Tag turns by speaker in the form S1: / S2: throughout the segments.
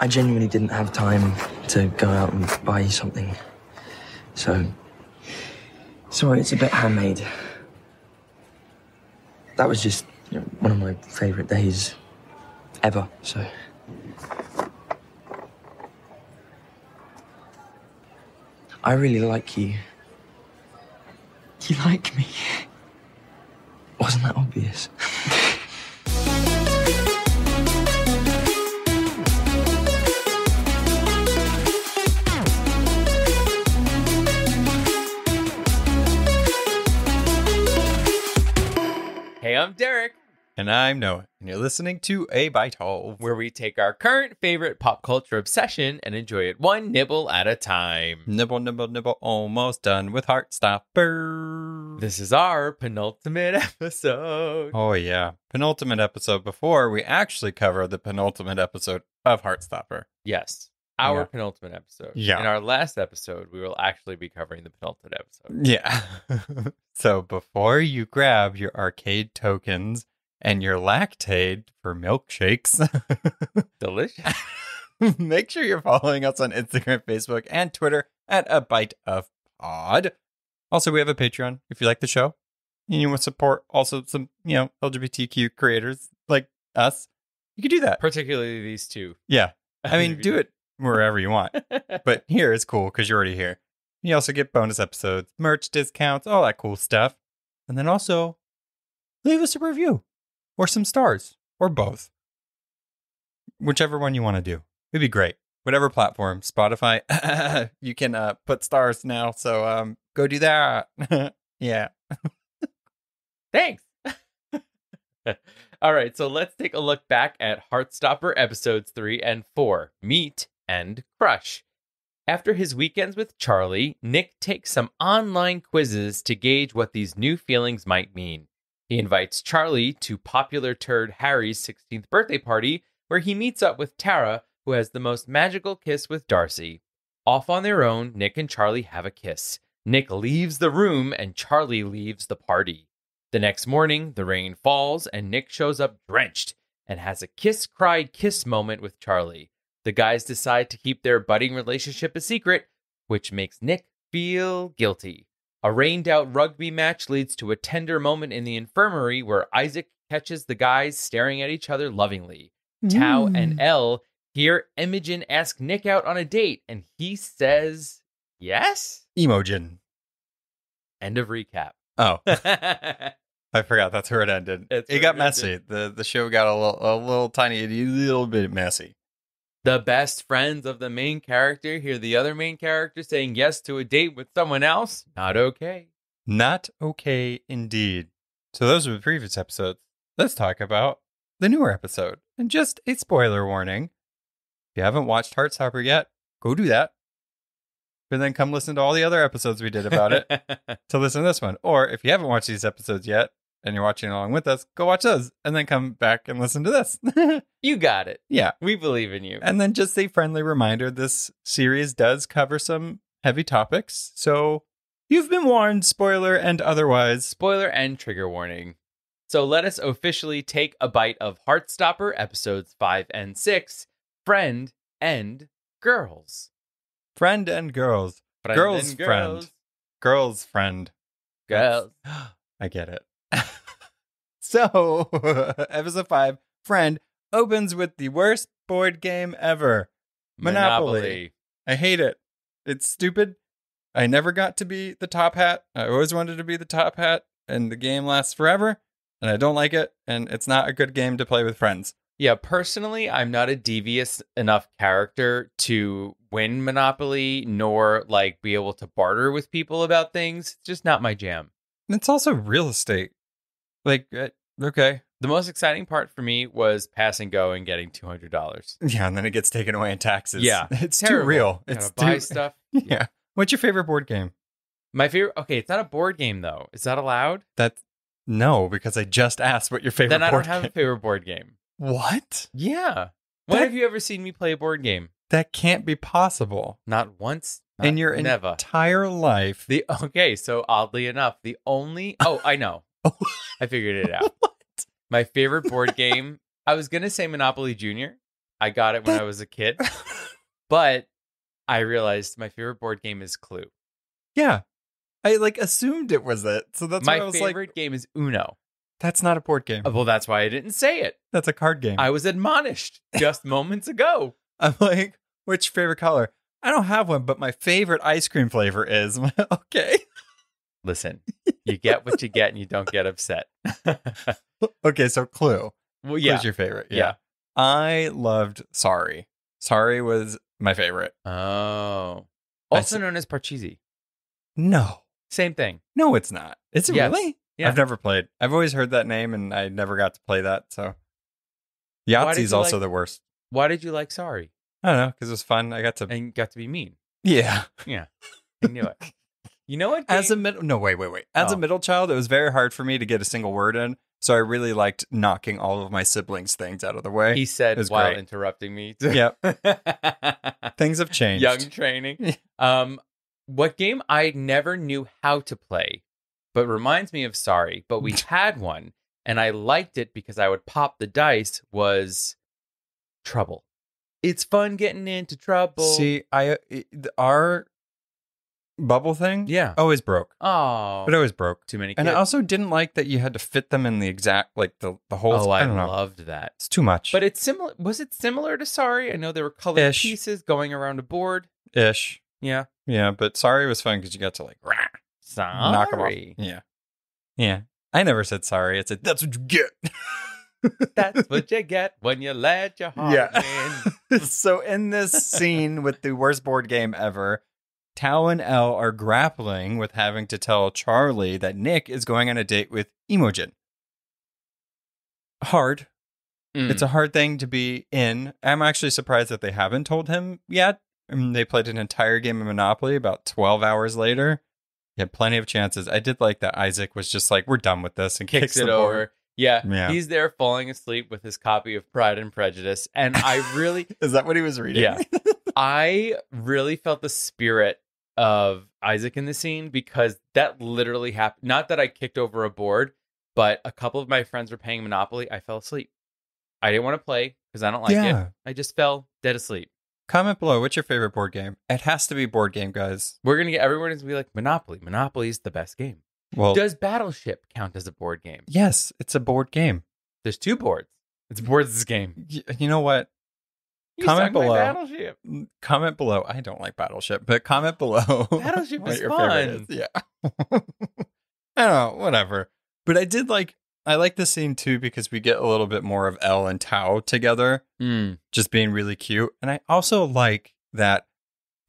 S1: I genuinely didn't have time to go out and buy you something. So, sorry, it's a bit handmade. That was just one of my favourite days ever, so... I really like you. You like me? Wasn't that obvious?
S2: Hey, I'm Derek.
S3: And I'm Noah, and you're listening to A Bite Hole,
S2: where we take our current favorite pop culture obsession and enjoy it one nibble at a time.
S3: Nibble, nibble, nibble, almost done with Heartstopper.
S2: This is our penultimate episode.
S3: Oh, yeah. Penultimate episode before we actually cover the penultimate episode of Heartstopper.
S2: Yes, our penultimate episode.
S3: Yeah.
S2: In our last episode, we will actually be covering the penultimate episode.
S3: Yeah. So before you grab your arcade tokens and your Lactaid for milkshakes.
S2: Delicious.
S3: Make sure you're following us on Instagram, Facebook, and Twitter at A Bite of Pod. Also, we have a Patreon if you like the show and you want to support also some, LGBTQ creators like us. You can do that.
S2: Particularly these two.
S3: Yeah. I mean, do it wherever you want. But here is cool because you're already here. You also get bonus episodes, merch discounts, all that cool stuff. And then also leave us a review. Or some stars, or both. Whichever one you want to do. It'd be great. Whatever platform, Spotify, you can put stars now. So go do that. Yeah.
S2: Thanks. All right, so let's take a look back at Heartstopper episodes 3 and 4, Meet and Crush. After his weekends with Charlie, Nick takes some online quizzes to gauge what these new feelings might mean. He invites Charlie to popular turd Harry's 16th birthday party, where he meets up with Tara, who has the most magical kiss with Darcy. Off on their own, Nick and Charlie have a kiss. Nick leaves the room and Charlie leaves the party. The next morning, the rain falls and Nick shows up drenched and has a kiss-cried-kiss moment with Charlie. The guys decide to keep their budding relationship a secret, which makes Nick feel guilty. A rained-out rugby match leads to a tender moment in the infirmary where Isaac catches the guys staring at each other lovingly. Tao and Elle hear Imogen ask Nick out on a date, and he says yes?
S3: Emojin.
S2: End of recap.
S3: Oh. I forgot that's where it ended. It got messy. The show got a little tiny, little bit messy.
S2: The best friends of the main character hear the other main character saying yes to a date with someone else. Not okay.
S3: Not okay indeed. So those were the previous episodes. Let's talk about the newer episode. And just a spoiler warning. If you haven't watched Heartstopper yet, go do that. But then come listen to all the other episodes we did about it to listen to this one. Or if you haven't watched these episodes yet, and you're watching along with us, go watch those and then come back and listen to this.
S2: You got it.
S3: Yeah.
S2: We believe in you.
S3: And then just a friendly reminder, this series does cover some heavy topics. So you've been warned, spoiler and otherwise.
S2: Spoiler and trigger warning. So let us officially take a bite of Heartstopper episodes 5 and 6, Friend and Girls.
S3: Friend and Girls. Girls' friend. Girls' friend.
S2: Girls.
S3: I get it. So, episode 5, Friend, opens with the worst board game ever. Monopoly. I hate it. It's stupid. I never got to be the top hat. I always wanted to be the top hat, and the game lasts forever, and I don't like it, and it's not a good game to play with friends.
S2: Yeah, personally, I'm not a devious enough character to win Monopoly, nor be able to barter with people about things. It's just not my jam.
S3: And it's also real estate. Okay.
S2: The most exciting part for me was pass and go and getting $200.
S3: Yeah, and then it gets taken away in taxes.
S2: Yeah.
S3: It's
S2: terrible.
S3: Too real.
S2: It's
S3: It's
S2: buy
S3: too
S2: stuff.
S3: Yeah. What's your favorite board game?
S2: My favorite. Okay, it's not a board game though. Is that allowed?
S3: No, because I just asked what your favorite
S2: Then I
S3: board
S2: don't have
S3: game.
S2: a favorite board game.
S3: What?
S2: Yeah. When have you ever seen me play a board game?
S3: That can't be possible.
S2: Not once.
S3: In your
S2: never.
S3: entire life.
S2: Okay, so oddly enough, the only... Oh, I know. I figured it out.
S3: What?
S2: My favorite board game, I was going to say Monopoly Junior, I got it when I was a kid. But I realized my favorite board game is Clue.
S3: Yeah. I like assumed it was it. So that's why I
S2: My
S3: was
S2: favorite game is Uno.
S3: that's not a board game.
S2: Well, that's why I didn't say it.
S3: That's a card game.
S2: I was admonished just moments ago.
S3: I'm like, which favorite color? I don't have one, but my favorite ice cream flavor is. Okay.
S2: Listen, you get what you get and you don't get upset.
S3: Okay, so Clue.
S2: Well, yeah.
S3: Clue's your favorite.
S2: Yeah.
S3: I loved Sorry. Sorry was my favorite.
S2: Oh. Also known as Parcheesi.
S3: No.
S2: Same thing.
S3: No, it's not. Is it
S2: Yes.
S3: really?
S2: Yeah.
S3: I've never played. I've always heard that name and I never got to play that. So
S2: Why did
S3: Yahtzee's
S2: you
S3: also
S2: like-
S3: the worst.
S2: Why did you like Sorry?
S3: I don't know, because it was fun. I got to.
S2: And got to be mean.
S3: Yeah.
S2: Yeah. I knew it. You know what?
S3: As a
S2: game-
S3: middle. No, wait. As a
S2: Oh.
S3: middle child, it was very hard for me to get a single word in. So I really liked knocking all of my siblings' things out of the way.
S2: he said
S3: was
S2: while
S3: great.
S2: interrupting me.
S3: Yep. Things have changed.
S2: Young training. What game I never knew how to play, but reminds me of Sorry, but we had one and I liked it because I would pop the dice was Trouble. It's fun getting into trouble.
S3: See, our bubble thing,
S2: Yeah.
S3: always broke.
S2: Oh.
S3: It always broke.
S2: Too many kids.
S3: And I also didn't like that you had to fit them in the exact, like the whole.
S2: Oh, I
S3: don't know.
S2: loved that.
S3: It's too much.
S2: But it's similar. Was it similar to Sorry? I know there were colored
S3: Ish.
S2: pieces going around a board.
S3: Ish.
S2: Yeah.
S3: Yeah, but Sorry was fun because you got to like
S2: Sorry.
S3: knock them off. Yeah. Yeah. I never said sorry. I said, that's what you get.
S2: That's what you get when you let your heart
S3: Yeah.
S2: in.
S3: So in this scene with the worst board game ever, Tao and Elle are grappling with having to tell Charlie that Nick is going on a date with Imogen. Hard. It's a hard thing to be in. I'm actually surprised that they haven't told him yet. I mean, they played an entire game of Monopoly about 12 hours later. He had plenty of chances. I did like that Isaac was just like, we're done with this, and
S2: Kicks it
S3: the board.
S2: over. Yeah.
S3: Yeah.
S2: He's there falling asleep with his copy of Pride and Prejudice. And I really,
S3: Is that what he was reading?
S2: Yeah. I really felt the spirit of Isaac in the scene because that literally happened. Not that I kicked over a board, but a couple of my friends were playing Monopoly. I fell asleep. I didn't want to play because I don't like
S3: Yeah.
S2: it. I just fell dead asleep.
S3: Comment below, what's your favorite board game? It has to be board game, guys.
S2: We're going to get everyone to be like, Monopoly. Monopoly is the best game.
S3: Well,
S2: Does Battleship count as a board game?
S3: yes, it's a board game.
S2: There's 2 boards. It's boards game.
S3: You know what?
S2: You
S3: Comment
S2: suck my
S3: below.
S2: Battleship.
S3: Comment below. I don't like Battleship, but comment below.
S2: Battleship
S3: what
S2: is
S3: your
S2: fun.
S3: favorite is. Yeah. I don't know, whatever. But I like this scene too because we get a little bit more of Elle and Tao together, just being really cute. And I also like that.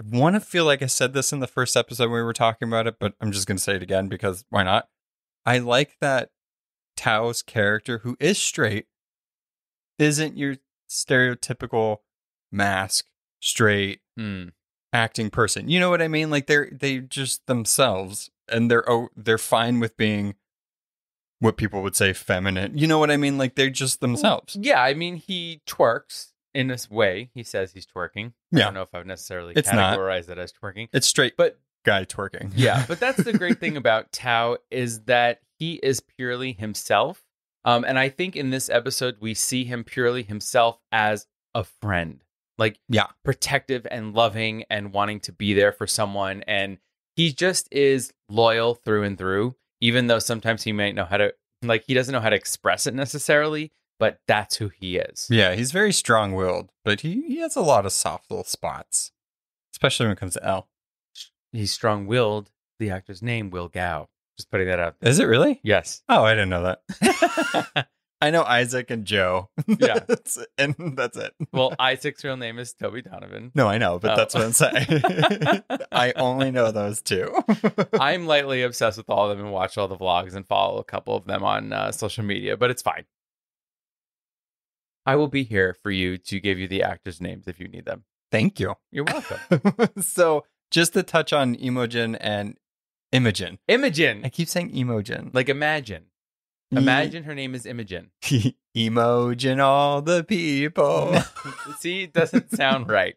S3: I want to feel like I said this in the first episode when we were talking about it, but I'm just going to say it again because why not? I like that Tao's character, who is straight, isn't your stereotypical mask, straight, acting person. You know what I mean? Like they just themselves, and they're fine with being what people would say feminine. You know what I mean? Like they're just themselves.
S2: Yeah, I mean, he twerks in this way. He says he's twerking. I
S3: Yeah.
S2: don't know if I've necessarily
S3: It's not.
S2: categorized it as twerking.
S3: It's straight
S2: But
S3: guy twerking.
S2: yeah, but that's the great thing about Tao is that he is purely himself. And I think in this episode, we see him purely himself as a friend. Like,
S3: Yeah.
S2: protective and loving and wanting to be there for someone. And he just is loyal through and through, even though sometimes he might know how to, like, he doesn't know how to express it necessarily, but that's who he is.
S3: Yeah, he's very strong-willed, but he has a lot of soft little spots, especially when it comes to Elle.
S2: He's strong-willed. The actor's name, Will Gao. Just putting that out there.
S3: Is it really?
S2: Yes.
S3: Oh, I didn't know that. I know Isaac and Joe.
S2: Yeah.
S3: And that's it.
S2: Well, Isaac's real name is Toby Donovan.
S3: No, I know, but
S2: Oh.
S3: that's what I'm saying. I only know those two.
S2: I'm lightly obsessed with all of them and watch all the vlogs and follow a couple of them on social media, but it's fine. I will be here for you to give you the actors' names if you need them.
S3: Thank you.
S2: You're welcome.
S3: So, just to touch on Imogen and Imogen.
S2: Imogen.
S3: I keep saying Imogen.
S2: Like Imagine. Imagine her name is Imogen.
S3: Imogen all the people.
S2: See, it doesn't sound right.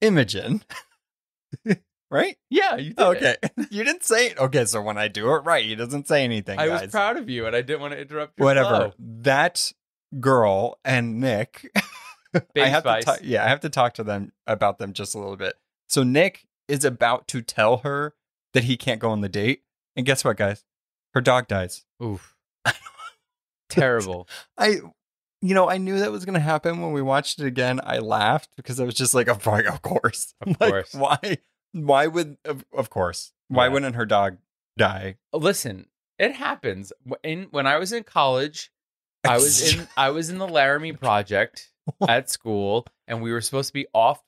S3: Imogen. Right?
S2: Yeah, you did
S3: Okay.
S2: it.
S3: You didn't say it. Okay, so when I do it right, he doesn't say anything,
S2: I
S3: guys.
S2: was proud of you and I didn't want to interrupt your
S3: Whatever.
S2: flow.
S3: That girl and Nick
S2: Baby
S3: I have
S2: Spice.
S3: to I have to talk to them about them just a little bit. So Nick is about to tell her that he can't go on the date, and guess what, guys? Her dog dies.
S2: Oof. Terrible.
S3: I knew that was going to happen when we watched it again. I laughed because I was just like, of course.
S2: Of
S3: Like,
S2: course.
S3: Why would, of course. Why
S2: Yeah.
S3: wouldn't her dog die?
S2: Listen, it happens. When I was in college, I was in the Laramie Project at school, and we were supposed to be off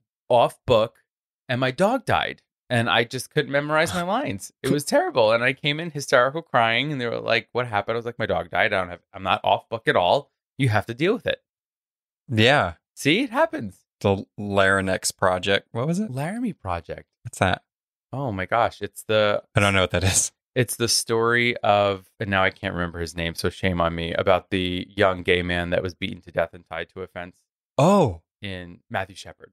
S2: book, and my dog died, and I just couldn't memorize my lines. It was terrible, and I came in hysterical, crying, and they were like, "What happened?" I was like, "My dog died. I'm not off book at all. You have to deal with it."
S3: Yeah.
S2: See, it happens.
S3: The Larynx Project. What was it?
S2: Laramie Project.
S3: What's that?
S2: Oh my gosh, it's the
S3: I don't know what that is.
S2: It's the story of, and now I can't remember his name, so shame on me, about the young gay man that was beaten to death and tied to a fence
S3: Oh.
S2: in Matthew Shepard.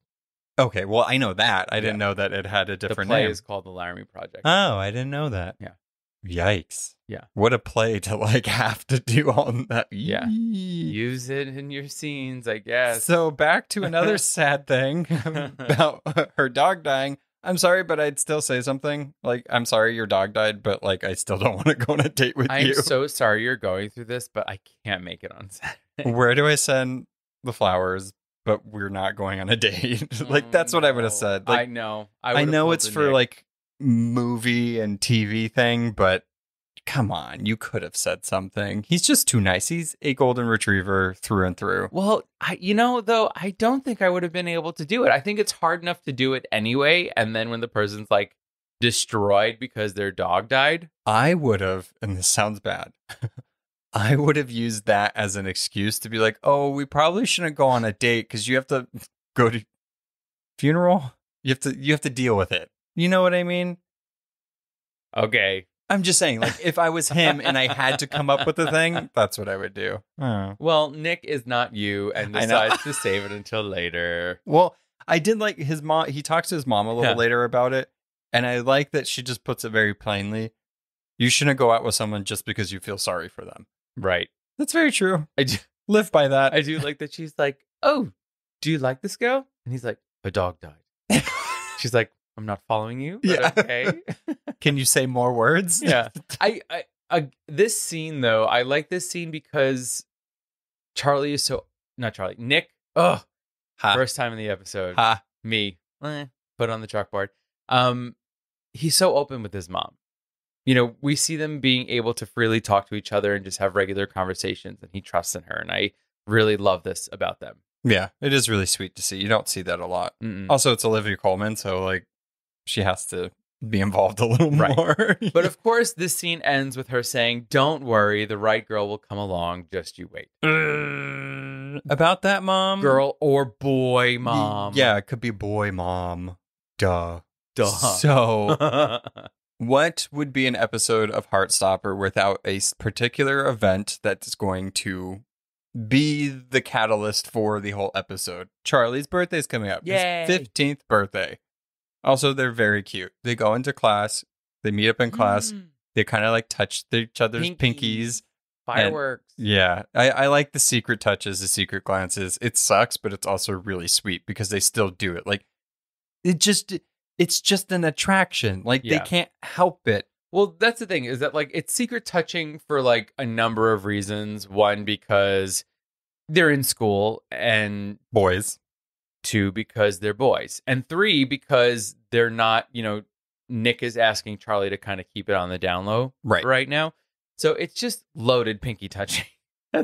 S3: Okay. Well, I know that. I
S2: Yeah.
S3: didn't know that it had a
S2: The
S3: different
S2: play
S3: name.
S2: is called The Laramie Project.
S3: Oh, I didn't know that.
S2: Yeah.
S3: Yikes.
S2: Yeah.
S3: What a play to like have to do all that.
S2: Yeah.
S3: Yee.
S2: Use it in your scenes, I guess.
S3: So back to another sad thing about her dog dying. I'm sorry, but I'd still say something. Like, I'm sorry your dog died, but like I still don't want to go on a date with
S2: I'm
S3: you.
S2: so sorry you're going through this, but I can't make it on Saturday.
S3: Where do I send the flowers? But we're not going on a date. Like that's what I would have said. Like,
S2: I know.
S3: I
S2: would've
S3: know
S2: pulled
S3: it's
S2: the
S3: for
S2: Nick.
S3: like movie and TV thing, but come on, you could have said something. He's just too nice. He's a golden retriever through and through.
S2: Well, though, I don't think I would have been able to do it. I think it's hard enough to do it anyway. And then when the person's like destroyed because their dog died.
S3: I would have, and this sounds bad, I would have used that as an excuse to be like, oh, we probably shouldn't go on a date because you have to go to funeral. You have to deal with it. You know what I mean?
S2: Okay.
S3: I'm just saying, like, if I was him and I had to come up with a thing, that's what I would do. Oh.
S2: Well, Nick is not you and
S3: I know.
S2: decides to save it until later.
S3: Well, I did like his mom. He talks to his mom a little
S2: Yeah.
S3: later about it. And I like that she just puts it very plainly. You shouldn't go out with someone just because you feel sorry for them.
S2: Right.
S3: That's very true.
S2: I do,
S3: Live by that.
S2: I do like that she's like, "Oh, do you like this girl?" And he's like, "A dog died." She's like, "I'm not following you." But
S3: Yeah.
S2: okay.
S3: Can you say more words?
S2: Yeah. I this scene though, I like this scene because Charlie is not Charlie, Nick. Oh,
S3: Ha.
S2: first time in the episode.
S3: Ha.
S2: Me. Put on the chalkboard. He's so open with his mom. You know, we see them being able to freely talk to each other and just have regular conversations, and he trusts in her. And I really love this about them.
S3: Yeah, it is really sweet to see. You don't see that a lot.
S2: Mm-mm.
S3: Also, it's Olivia Colman, so like she has to be involved a little
S2: Right.
S3: more.
S2: But of course, this scene ends with her saying, "Don't worry, the right girl will come along. Just you wait."
S3: About that, mom?
S2: Girl or boy, mom.
S3: Yeah, it could be boy, mom. Duh.
S2: Duh.
S3: So, what would be an episode of Heartstopper without a particular event that's going to be the catalyst for the whole episode? Charlie's birthday's coming up.
S2: Yay.
S3: His 15th birthday. Also, they're very cute. They go into class. They meet up in class. They kind of like touch each other's pinkies.
S2: Fireworks.
S3: Yeah, I like the secret touches, the secret glances. It sucks, but it's also really sweet because they still do it. Like, it's just an attraction. Like,
S2: Yeah.
S3: they can't help it.
S2: Well, that's the thing, is that like it's secret touching for like a number of reasons. One, because they're in school, and
S3: Boys.
S2: two, because they're boys, and three, because they're not, Nick is asking Charlie to kind of keep it on the down low right now. So it's just loaded pinky touching.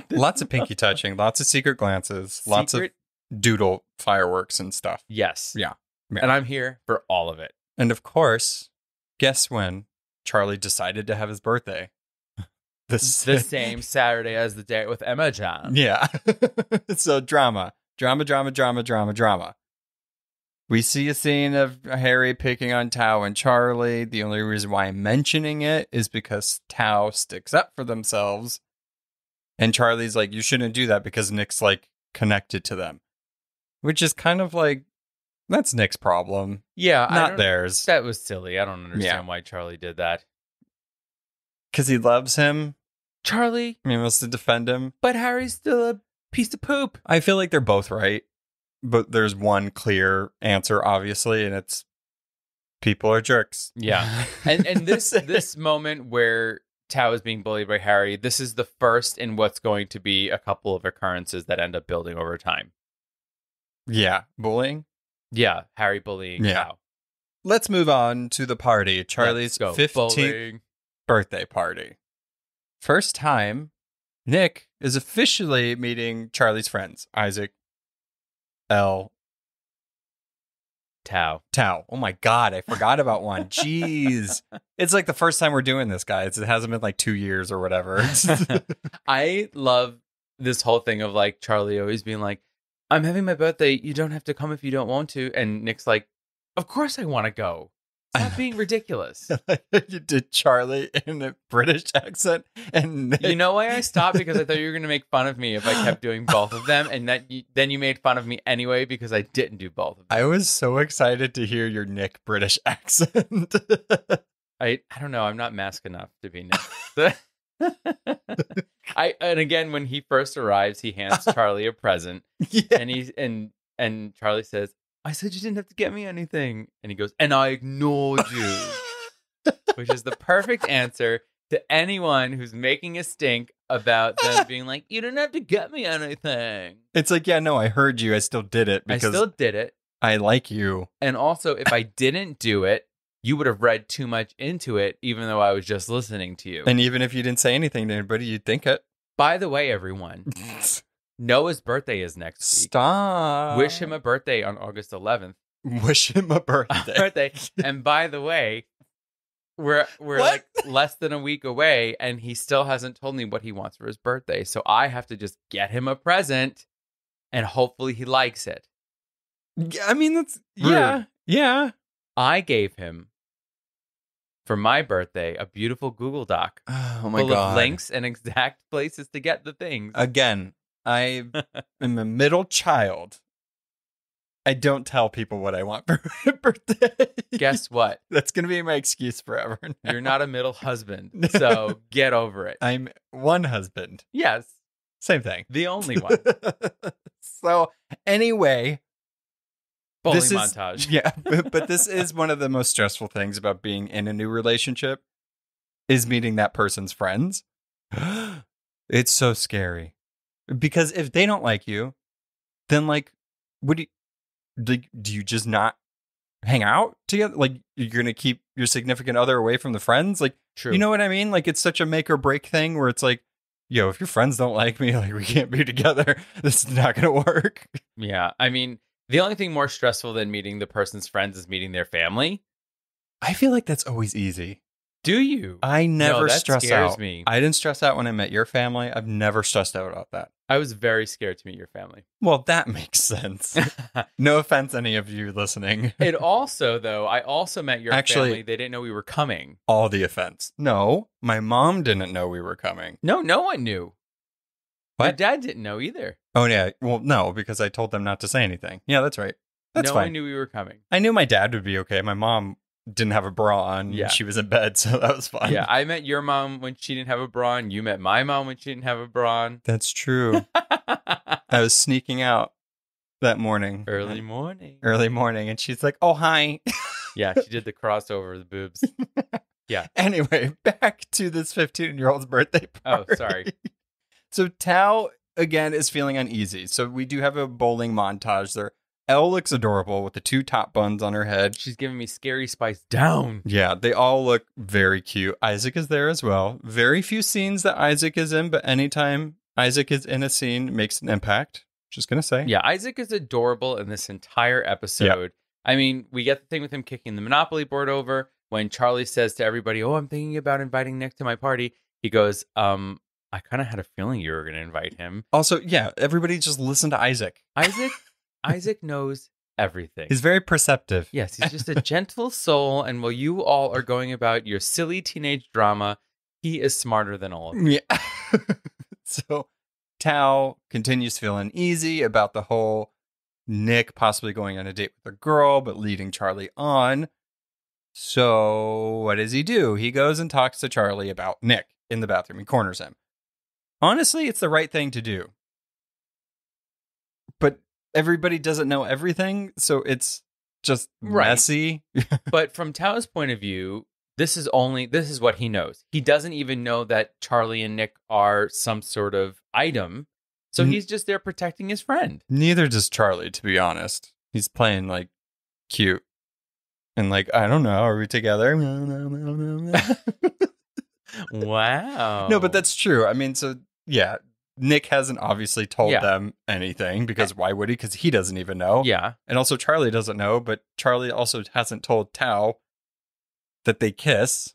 S3: Lots of pinky touching, lots of secret glances, lots of
S2: Secret-
S3: doodle fireworks and stuff.
S2: Yes.
S3: Yeah.
S2: And I'm here for all of it.
S3: And of course, guess when Charlie decided to have his birthday?
S2: The same Saturday as the date with Emma John.
S3: Yeah. So drama. We see a scene of Harry picking on Tao and Charlie. The only reason why I'm mentioning it is because Tao sticks up for themselves. And Charlie's like, you shouldn't do that because Nick's like connected to them. Which is kind of like, that's Nick's problem,
S2: Yeah.
S3: not theirs.
S2: That was silly. I don't understand why Charlie did that.
S3: Because he loves him.
S2: Charlie,
S3: He wants to defend him.
S2: but Harry's still a piece of poop.
S3: I feel like they're both right. but there's one clear answer, obviously, and it's people are jerks.
S2: Yeah. And this moment where Tao is being bullied by Harry, this is the first in what's going to be a couple of occurrences that end up building over time.
S3: Yeah, bullying.
S2: Yeah, Harry bullying Tao.
S3: Let's move on to the party. Charlie's 15th
S2: bowling.
S3: birthday party. First time Nick is officially meeting Charlie's friends, Isaac, Elle,
S2: Tao.
S3: Oh my God, I forgot about one. Jeez. It's like the first time we're doing this, guys. It hasn't been like 2 years or whatever.
S2: I love this whole thing of like Charlie always being like, I'm having my birthday. You don't have to come if you don't want to. And Nick's like, of course I want to go. Stop being ridiculous.
S3: You did Charlie in a British accent. And Nick.
S2: You know why I stopped? Because I thought you were going to make fun of me if I kept doing both of them. And then you made fun of me anyway because I didn't do both of them.
S3: I was so excited to hear your Nick British accent.
S2: I don't know. I'm not mask enough to be Nick. And again, when he first arrives, he hands Charlie a present.
S3: Yeah.
S2: And Charlie says, I said you didn't have to get me anything. And he goes, and I ignored you. Which is the perfect answer to anyone who's making a stink about them being like, you didn't have to get me anything.
S3: It's like, yeah, no, I heard you. I still did it because
S2: I still did it.
S3: I like you.
S2: And also, if I didn't do it, you would have read too much into it, even though I was just listening to you.
S3: And even if you didn't say anything to anybody, you'd think it.
S2: By the way, everyone, Noah's birthday is next week.
S3: Stop.
S2: Wish him a birthday on August 11th.
S3: Wish him a birthday.
S2: And by the way, we're like less than a week away, and he still hasn't told me what he wants for his birthday. So I have to just get him a present, and hopefully he likes it.
S3: I mean, that's
S2: Rude.
S3: Yeah.
S2: I gave him, for my birthday, a beautiful Google Doc
S3: Oh my
S2: full
S3: God.
S2: of links and exact places to get the things.
S3: Again, I am a middle child. I don't tell people what I want for my birthday.
S2: Guess what?
S3: That's going to be my excuse forever now.
S2: You're not a middle husband, so get over it.
S3: I'm one husband.
S2: Yes,
S3: Same thing.
S2: the only one.
S3: So, anyway,
S2: Bowling
S3: this is,
S2: montage.
S3: Yeah, but this is one of the most stressful things about being in a new relationship is meeting that person's friends. It's so scary. Because if they don't like you, then like, do you just not hang out together? Like, you're going to keep your significant other away from the friends? Like,
S2: True.
S3: You know what I mean? Like, it's such a make or break thing where it's like, yo, if your friends don't like me, like, we can't be together. This is not going to work.
S2: Yeah, I mean, the only thing more stressful than meeting the person's friends is meeting their family.
S3: I feel like that's always easy.
S2: Do you?
S3: I never
S2: that
S3: stress
S2: scares
S3: out.
S2: me.
S3: I didn't stress out when I met your family. I've never stressed out about that.
S2: I was very scared to meet your family.
S3: Well, that makes sense. No offense, any of you listening.
S2: It also, though, I also met your
S3: Actually-
S2: family. They didn't know we were coming.
S3: All the offense. No, my mom didn't know we were coming.
S2: No one knew.
S3: What?
S2: My dad didn't know either.
S3: Oh, yeah. Well, no, because I told them not to say anything. Yeah, that's right. That's
S2: no
S3: fine.
S2: one knew we were coming.
S3: I knew my dad would be okay. My mom didn't have a bra on.
S2: Yeah.
S3: She was in bed, so that was fine.
S2: Yeah, I met your mom when she didn't have a bra on. You met my mom when she didn't have a bra on.
S3: That's true. I was sneaking out that morning.
S2: Early morning.
S3: Early morning. And she's like, oh, hi.
S2: Yeah, she did the crossover of the boobs. Yeah.
S3: Anyway, back to this 15-year-old's birthday party.
S2: Oh, sorry.
S3: So Tao, again, is feeling uneasy. So we do have a bowling montage there. Elle looks adorable with the 2 top buns on her head.
S2: She's giving me Scary Spice down.
S3: Yeah, they all look very cute. Isaac is there as well. Very few scenes that Isaac is in, but anytime Isaac is in a scene makes an impact. Just going to say.
S2: Yeah, Isaac is adorable in this entire episode. I mean, we get the thing with him kicking the Monopoly board over. When Charlie says to everybody, oh, I'm thinking about inviting Nick to my party. He goes, I kind of had a feeling you were going to invite him.
S3: Also, yeah, everybody just listen to Isaac.
S2: Isaac knows everything.
S3: He's very perceptive.
S2: Yes, he's just a gentle soul. And while you all are going about your silly teenage drama, he is smarter than all of you.
S3: Yeah. So Tao continues feeling easy about the whole Nick possibly going on a date with a girl, but leading Charlie on. So what does he do? He goes and talks to Charlie about Nick in the bathroom. He corners him. Honestly, it's the right thing to do. But everybody doesn't know everything, so it's just
S2: Right.
S3: messy.
S2: But from Tao's point of view, this is what he knows. He doesn't even know that Charlie and Nick are some sort of item. So he's just there protecting his friend.
S3: Neither does Charlie, to be honest. He's playing like cute. And like, I don't know, are we together?
S2: Wow.
S3: No, but that's true. I mean, so yeah, Nick hasn't obviously told
S2: Yeah.
S3: them anything because why would he? Because he doesn't even know.
S2: Yeah.
S3: And also Charlie doesn't know, but Charlie also hasn't told Tao that they kiss.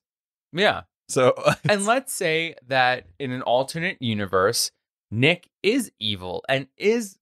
S2: Yeah.
S3: So
S2: And let's say that in an alternate universe, Nick is evil and is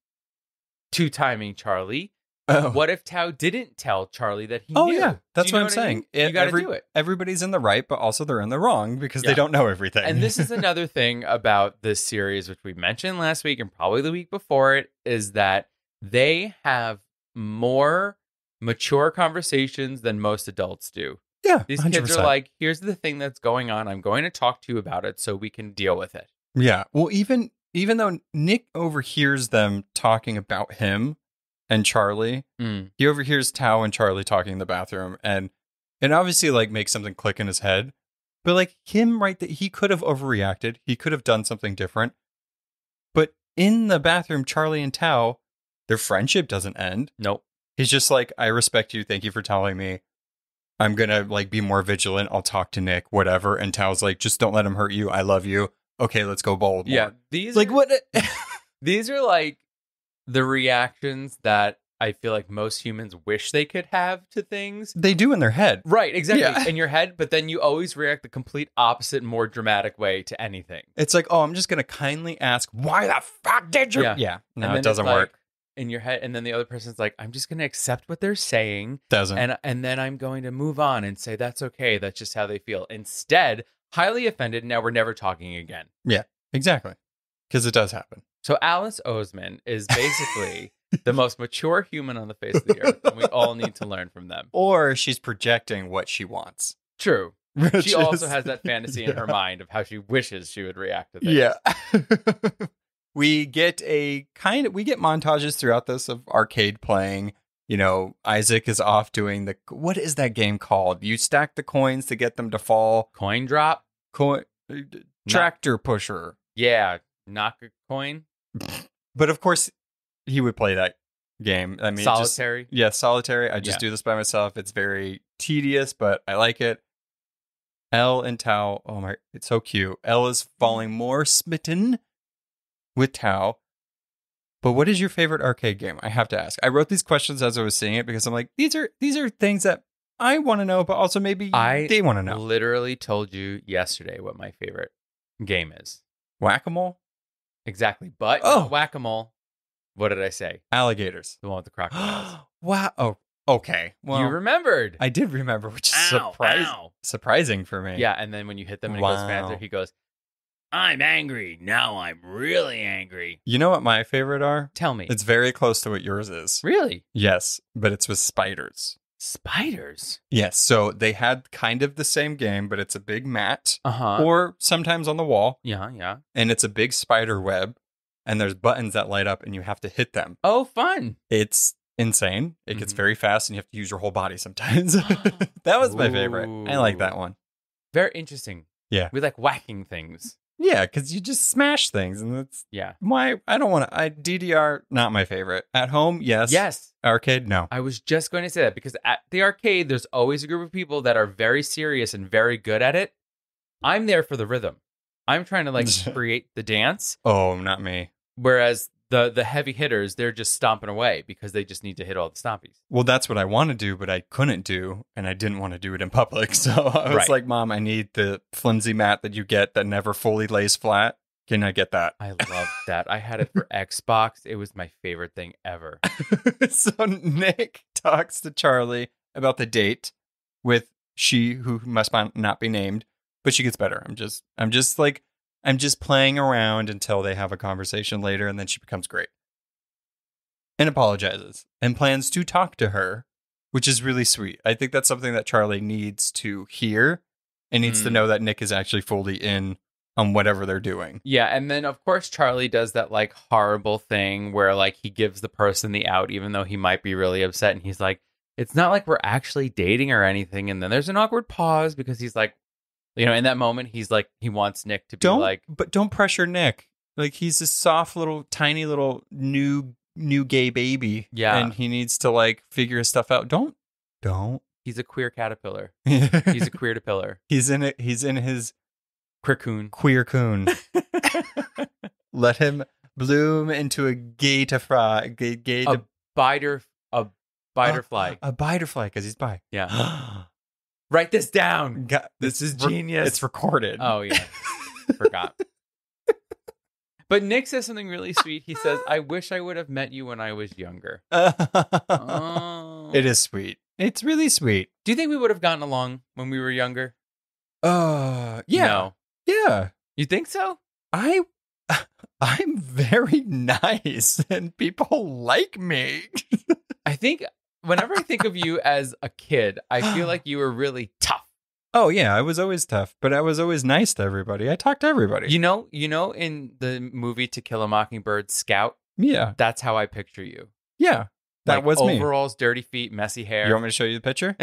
S2: two-timing Charlie.
S3: oh.
S2: What if Tao didn't tell Charlie that he
S3: Oh
S2: knew?
S3: yeah, that's
S2: Do you
S3: what
S2: know
S3: I'm
S2: I
S3: saying.
S2: mean? You got to do it.
S3: Everybody's in the right, but also they're in the wrong because
S2: Yeah.
S3: they don't know everything.
S2: And this is another thing about this series, which we mentioned last week and probably the week before it, is that they have more mature conversations than most adults do.
S3: yeah,
S2: These
S3: 100%.
S2: kids are like, here's the thing that's going on. I'm going to talk to you about it so we can deal with it.
S3: Yeah. Well, even though Nick overhears them talking about him and Charlie,
S2: Mm.
S3: he overhears Tao and Charlie talking in the bathroom, and obviously like makes something click in his head. But like him, right? That he could have overreacted. He could have done something different. But in the bathroom, Charlie and Tao, their friendship doesn't end.
S2: Nope.
S3: He's just like, I respect you. Thank you for telling me. I'm gonna like be more vigilant. I'll talk to Nick, whatever. And Tao's like, just don't let him hurt you. I love you. Okay, let's go bold.
S2: Yeah.
S3: more.
S2: These
S3: Like
S2: are,
S3: what?
S2: These are like the reactions that I feel like most humans wish they could have to things.
S3: They do in their head.
S2: Right, exactly.
S3: Yeah.
S2: In your head, but then you always react the complete opposite, more dramatic way to anything.
S3: It's like, oh, I'm just gonna kindly ask, why the fuck did you?
S2: Yeah.
S3: No,
S2: And then
S3: it
S2: it's
S3: doesn't
S2: like,
S3: work.
S2: in your head, and then the other person's like, I'm just going to accept what they're saying,
S3: Doesn't.
S2: and then I'm going to move on and say that's okay. That's just how they feel. Instead, highly offended. Now we're never talking again.
S3: Exactly. Because it does happen.
S2: So Alice Oseman is basically the most mature human on the face of the earth, and we all need to learn from them.
S3: Or she's projecting what she wants.
S2: True.
S3: Which
S2: She also
S3: is-
S2: has that fantasy in her mind of how she wishes she would react to things.
S3: Yeah. we get montages throughout this of arcade playing. You know, Isaac is off doing what is that game called? You stack the coins to get them to fall.
S2: Coin drop.
S3: Tractor pusher.
S2: Yeah. Knock a coin.
S3: But of course, he would play that game. I mean,
S2: Solitary.
S3: solitary. I just
S2: Yeah.
S3: do this by myself. It's very tedious, but I like it. Elle and Tao. Oh my, it's so cute. Elle is falling more smitten with Tao. But what is your favorite arcade game? I have to ask. I wrote these questions as I was seeing it because I'm like, these are things that I want to know, but also maybe they want to know.
S2: Literally told you yesterday what my favorite game is.
S3: Whack-a-mole,
S2: Exactly. But
S3: Oh.
S2: not whack-a-mole. What did I say?
S3: alligators.
S2: The one with the crocodiles.
S3: Wow. Oh, okay. Well,
S2: You remembered.
S3: I did remember, which is
S2: Ow, ow.
S3: surprising for me.
S2: Yeah, and then when you hit them and it goes
S3: Wow.
S2: faster, he goes, I'm angry. Now I'm really angry.
S3: You know what my favorite are?
S2: Tell me.
S3: It's very close to what yours is.
S2: Really?
S3: Yes, but it's with spiders.
S2: Spiders?
S3: Yes, so they had kind of the same game, but it's a big mat,
S2: Uh-huh.
S3: or sometimes on the wall,
S2: Yeah.
S3: and it's a big spider web, and there's buttons that light up, and you have to hit them.
S2: Oh, fun.
S3: It's insane. It gets
S2: Mhm.
S3: very fast, and you have to use your whole body sometimes. That was my favorite. I like that one.
S2: Very interesting.
S3: Yeah.
S2: We like whacking things.
S3: Yeah, because you just smash things, and that's
S2: Yeah.
S3: why I don't want to. DDR, not my favorite. At home, yes.
S2: Yes.
S3: Arcade, no.
S2: I was just going to say that because at the arcade, there's always a group of people that are very serious and very good at it. I'm there for the rhythm. I'm trying to like create the dance,
S3: Oh, not me.
S2: whereas the heavy hitters, they're just stomping away because they just need to hit all the stompies.
S3: Well, that's what I want to do, but I couldn't do, and I didn't want to do it in public. So I was
S2: Right.
S3: like, Mom, I need the flimsy mat that you get that never fully lays flat. Can I get that?
S2: I love that. I had it for Xbox. It was my favorite thing ever.
S3: So Nick talks to Charlie about the date with she who must not be named, but she gets better. I'm just playing around until they have a conversation later, and then she becomes great. And apologizes and plans to talk to her, which is really sweet. I think that's something that Charlie needs to hear and needs to
S2: Mm.
S3: know that Nick is actually fully in on whatever they're doing.
S2: Yeah, and then of course Charlie does that like horrible thing where like he gives the person the out even though he might be really upset, and he's like, it's not like we're actually dating or anything. And then there's an awkward pause because he's like, in that moment he's like, he wants Nick to be
S3: But don't pressure Nick. Like, he's a soft little tiny little new gay baby.
S2: Yeah.
S3: And he needs to like figure his stuff out. Don't.
S2: He's a queer caterpillar. He's a queer pillar.
S3: He's in his
S2: Queer-coon.
S3: queer coon. Let him bloom into a gay to fry. Gay
S2: A
S3: to
S2: biterfly.
S3: A biterfly, because he's bi.
S2: Yeah. Write this down. This is genius.
S3: It's recorded.
S2: Oh, yeah. Forgot. But Nick says something really sweet. He says, I wish I would have met you when I was younger. Oh.
S3: It is sweet. It's really sweet.
S2: Do you think we would have gotten along when we were younger?
S3: Yeah.
S2: No.
S3: Yeah.
S2: You think so?
S3: I'm very nice and people like me.
S2: I think whenever I think of you as a kid, I feel like you were really tough.
S3: Oh yeah, I was always tough, but I was always nice to everybody. I talked to everybody.
S2: You know, in the movie To Kill a Mockingbird, Scout,
S3: Yeah.
S2: that's how I picture you.
S3: Yeah. That
S2: Like
S3: was me.
S2: Overalls, dirty feet, messy hair.
S3: You want me to show you the picture?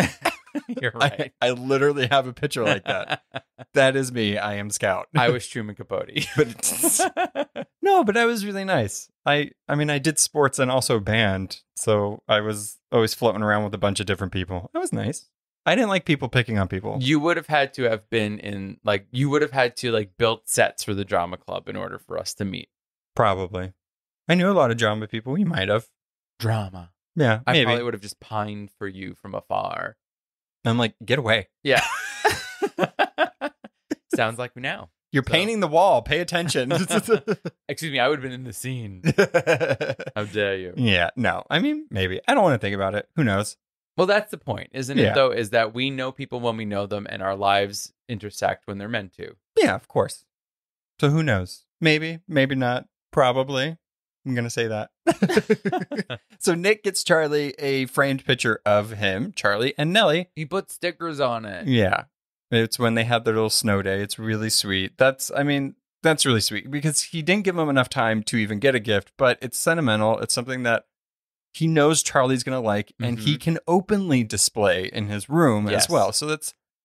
S2: You're right.
S3: I literally have a picture like that. That is me. I am Scout.
S2: I was Truman Capote.
S3: No, but I was really nice. I mean, I did sports and also band, so I was always floating around with a bunch of different people. That was nice. I didn't like people picking on people.
S2: You would have had to have been in, like, you would have had to, like, build sets for the drama club in order for us to meet.
S3: Probably. I knew a lot of drama people. You might have.
S2: Drama.
S3: Yeah,
S2: I
S3: maybe.
S2: probably would have just pined for you from afar.
S3: I'm like, get away.
S2: Yeah. Sounds like now.
S3: You're painting the wall. Pay attention.
S2: Excuse me, I would have been in the scene. How dare you?
S3: Yeah, no. I mean, maybe. I don't want to think about it. Who knows?
S2: Well, that's the point, isn't
S3: Yeah.
S2: it, though? Is that we know people when we know them and our lives intersect when they're meant to.
S3: Yeah, of course. So who knows? Maybe, maybe not. Probably. I'm going to say that. So Nick gets Charlie a framed picture of him, Charlie, and Nellie.
S2: He put stickers on it.
S3: Yeah. It's when they had their little snow day. It's really sweet. That's really sweet because he didn't give him enough time to even get a gift, but it's sentimental. It's something that he knows Charlie's going to like, and he can openly display in his room
S2: Yes.
S3: as well. So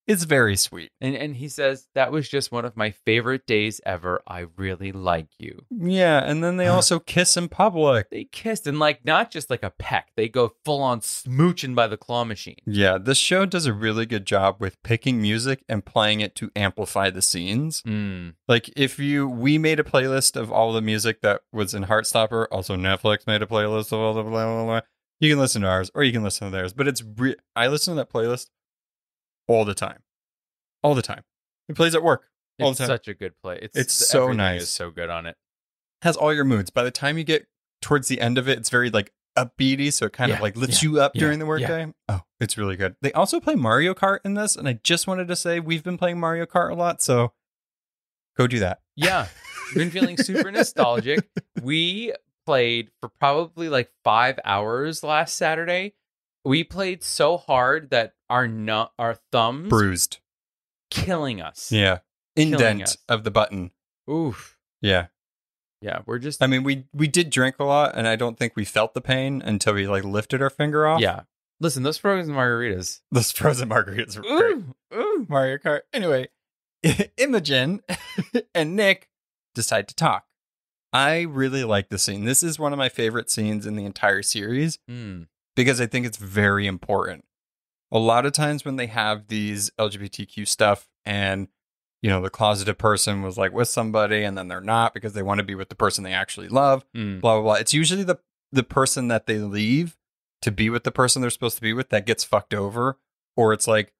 S3: it's very sweet.
S2: And he says, that was just one of my favorite days ever. I really like you.
S3: Yeah, and then they also kiss in public.
S2: They kissed, and like not just like a peck. They go full on smooching by the claw machine.
S3: Yeah, this show does a really good job with picking music and playing it to amplify the scenes. Like we made a playlist of all the music that was in Heartstopper. Also, Netflix made a playlist of all the blah, blah, blah. You can listen to ours or you can listen to theirs, but I listen to that playlist all the time. It plays at work all
S2: It's
S3: the time.
S2: such a good play.
S3: It's so
S2: everything
S3: nice.
S2: is so good on it.
S3: Has all your moods. By the time you get towards the end of it, it's very like upbeaty, so it kind of like lifts you up during the workday. Oh, it's really good. They also play Mario Kart in this, and I just wanted to say we've been playing Mario Kart a lot, so go do that.
S2: Yeah. Been feeling super nostalgic. We played for probably like 5 hours last Saturday. We played so hard that our thumbs
S3: Bruised.
S2: killing us.
S3: Yeah.
S2: Killing
S3: Indent
S2: us.
S3: of the button.
S2: Oof.
S3: Yeah.
S2: Yeah, we're just
S3: I mean, we did drink a lot, and I don't think we felt the pain until we like lifted our finger off.
S2: yeah. Listen, those frozen margaritas.
S3: Those frozen margaritas were great.
S2: Ooh.
S3: Mario Kart. Anyway, Imogen and Nick decide to talk. I really like this scene. This is one of my favorite scenes in the entire series because I think it's very important. A lot of times when they have these LGBTQ stuff and, you know, the closeted person was like with somebody and then they're not because they want to be with the person they actually love, blah, blah, blah. It's usually the person that they leave to be with the person they're supposed to be with that gets fucked over. Or it's like,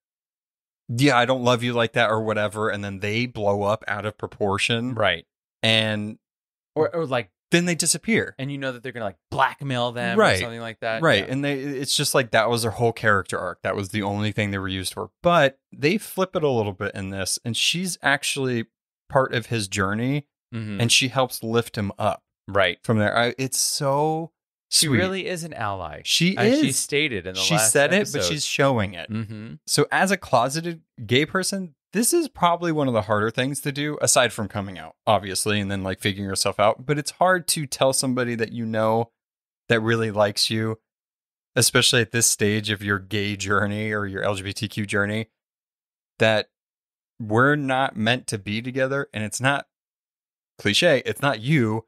S3: yeah, I don't love you like that or whatever. And then they blow up out of proportion.
S2: Right.
S3: And
S2: Or like,
S3: then they disappear.
S2: and you know that they're going to like blackmail them
S3: Right.
S2: or something like that.
S3: Right.
S2: Yeah.
S3: And it's just like that was their whole character arc. That was the only thing they were used for. But they flip it a little bit in this. And she's actually part of his journey. And she helps lift him up
S2: Right.
S3: from there. It's so
S2: She
S3: sweet.
S2: really is an ally.
S3: She
S2: as
S3: is.
S2: she stated in the
S3: She
S2: last
S3: said
S2: episode.
S3: it, but she's showing it.
S2: Mm-hmm.
S3: So as a closeted gay person, this is probably one of the harder things to do, aside from coming out, obviously, and then like figuring yourself out. But it's hard to tell somebody that you know that really likes you, especially at this stage of your gay journey or your LGBTQ journey, that we're not meant to be together. And it's not cliche. It's not you.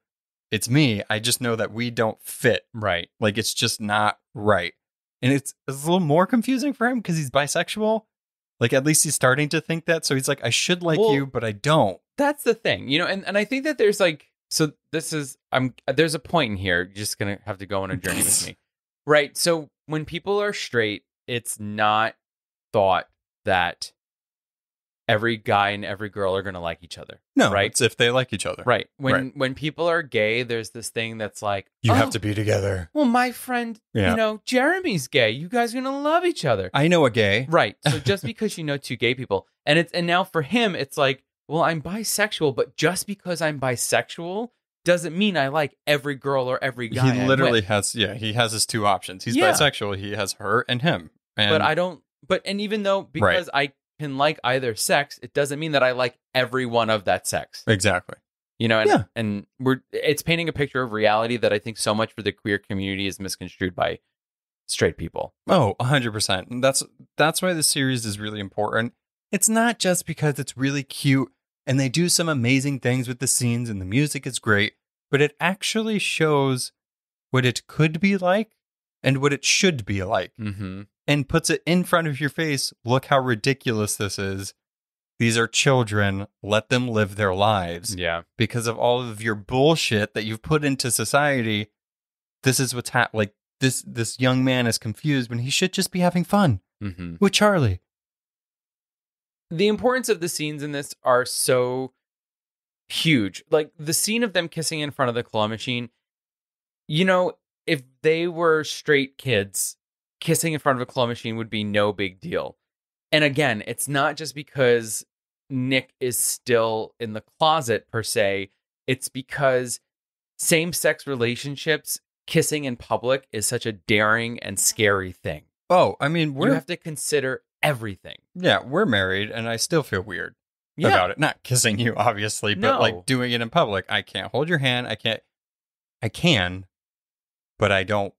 S3: It's me. I just know that we don't fit.
S2: Right.
S3: Like, it's just not right. And it's a little more confusing for him because he's bisexual. Like, at least he's starting to think that. So he's like, I should like you, but I don't.
S2: That's the thing, you know, and I think that there's like, so this is, there's a point in here. You're just going to have to go on a journey with me. Right. So when people are straight, it's not thought that every guy and every girl are going to like each other.
S3: No,
S2: right?
S3: It's if they like each other.
S2: Right. When people are gay, there's this thing that's like,
S3: you have to be together.
S2: Well, my friend, you know, Jeremy's gay. You guys are going to love each other.
S3: I know a gay.
S2: Right. So just because you know two gay people, and now for him, it's like, well, I'm bisexual, but just because I'm bisexual doesn't mean I like every girl or every guy.
S3: He literally has, he has his two options. He's bisexual. He has her and him.
S2: But I don't, and even though, because I can like either sex, it doesn't mean that I like every one of that sex.
S3: Exactly.
S2: You know, and it's painting a picture of reality that I think so much for the queer community is misconstrued by straight people.
S3: Oh, 100%. And that's why this series is really important. It's not just because it's really cute and they do some amazing things with the scenes and the music is great, but it actually shows what it could be like and what it should be like.
S2: Mm-hmm.
S3: And puts it in front of your face. Look how ridiculous this is. These are children. Let them live their lives.
S2: Yeah.
S3: Because of all of your bullshit that you've put into society, this is what's happening. Like, this young man is confused when he should just be having fun with Charlie.
S2: The importance of the scenes in this are so huge. Like, the scene of them kissing in front of the claw machine, you know, if they were straight kids, kissing in front of a claw machine would be no big deal. And again, it's not just because Nick is still in the closet per se. It's because same-sex relationships, kissing in public is such a daring and scary thing.
S3: Oh, I mean,
S2: you have to consider everything.
S3: Yeah, we're married and I still feel weird about it. Not kissing you, obviously, but like doing it in public. I can't hold your hand. I can, but I don't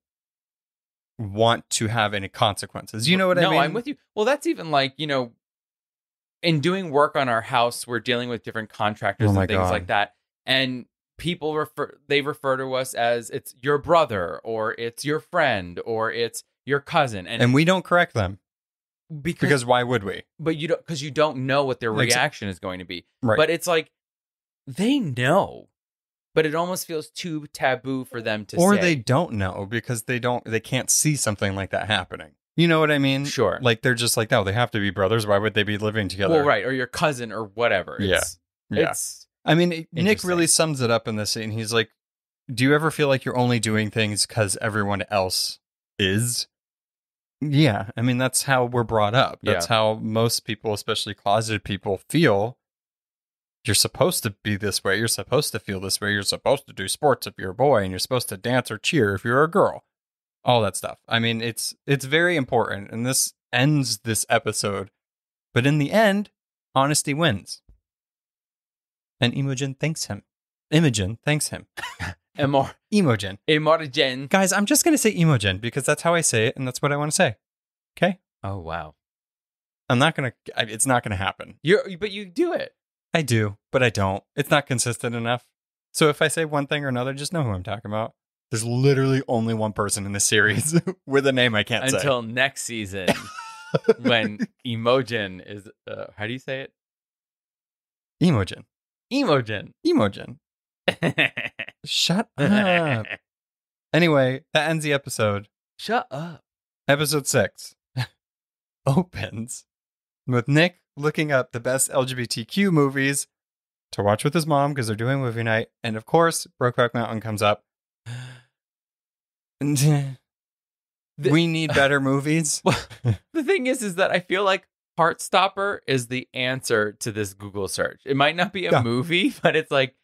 S3: want to have any consequences. You know what I mean?
S2: No, I'm with you. Well, that's even like, you know, in doing work on our house, we're dealing with different contractors and things like that. And people refer to us as it's your brother or it's your friend or it's your cousin. And
S3: we don't correct them. Because why would we?
S2: But you don't, because you don't know what their reaction is going to be.
S3: Right.
S2: But it's like, they know. But it almost feels too taboo for them to say.
S3: Or they don't know because they can't see something like that happening. You know what I mean?
S2: Sure.
S3: Like, they're just like, no, they have to be brothers. Why would they be living together?
S2: Well, right. Or your cousin or whatever. It's
S3: I mean, Nick really sums it up in this scene. He's like, do you ever feel like you're only doing things because everyone else is? Yeah. I mean, that's how we're brought up. That's how most people, especially closeted people, feel. You're supposed to be this way. You're supposed to feel this way. You're supposed to do sports if you're a boy, and you're supposed to dance or cheer if you're a girl. All that stuff. I mean, it's very important, and this ends this episode. But in the end, honesty wins. And Imogen thanks him. Imogen thanks him. Imogen.
S2: Imogen.
S3: Guys, I'm just going to say Imogen because that's how I say it, and that's what I want to say. Okay?
S2: Oh, wow.
S3: I'm not going to... It's not going to happen.
S2: But you do it.
S3: I do, but I don't. It's not consistent enough. So if I say one thing or another, just know who I'm talking about. There's literally only one person in this series with a name I can't say.
S2: Until next season, when Imogen is... how do you say it?
S3: Imogen.
S2: Imogen.
S3: Imogen. Shut up. Anyway, that ends the episode.
S2: Shut up.
S3: Episode 6 opens with Nick looking up the best LGBTQ movies to watch with his mom because they're doing movie night. And of course, Brokeback Mountain comes up. We need better movies.
S2: The thing is that I feel like Heartstopper is the answer to this Google search. It might not be a movie, but it's like,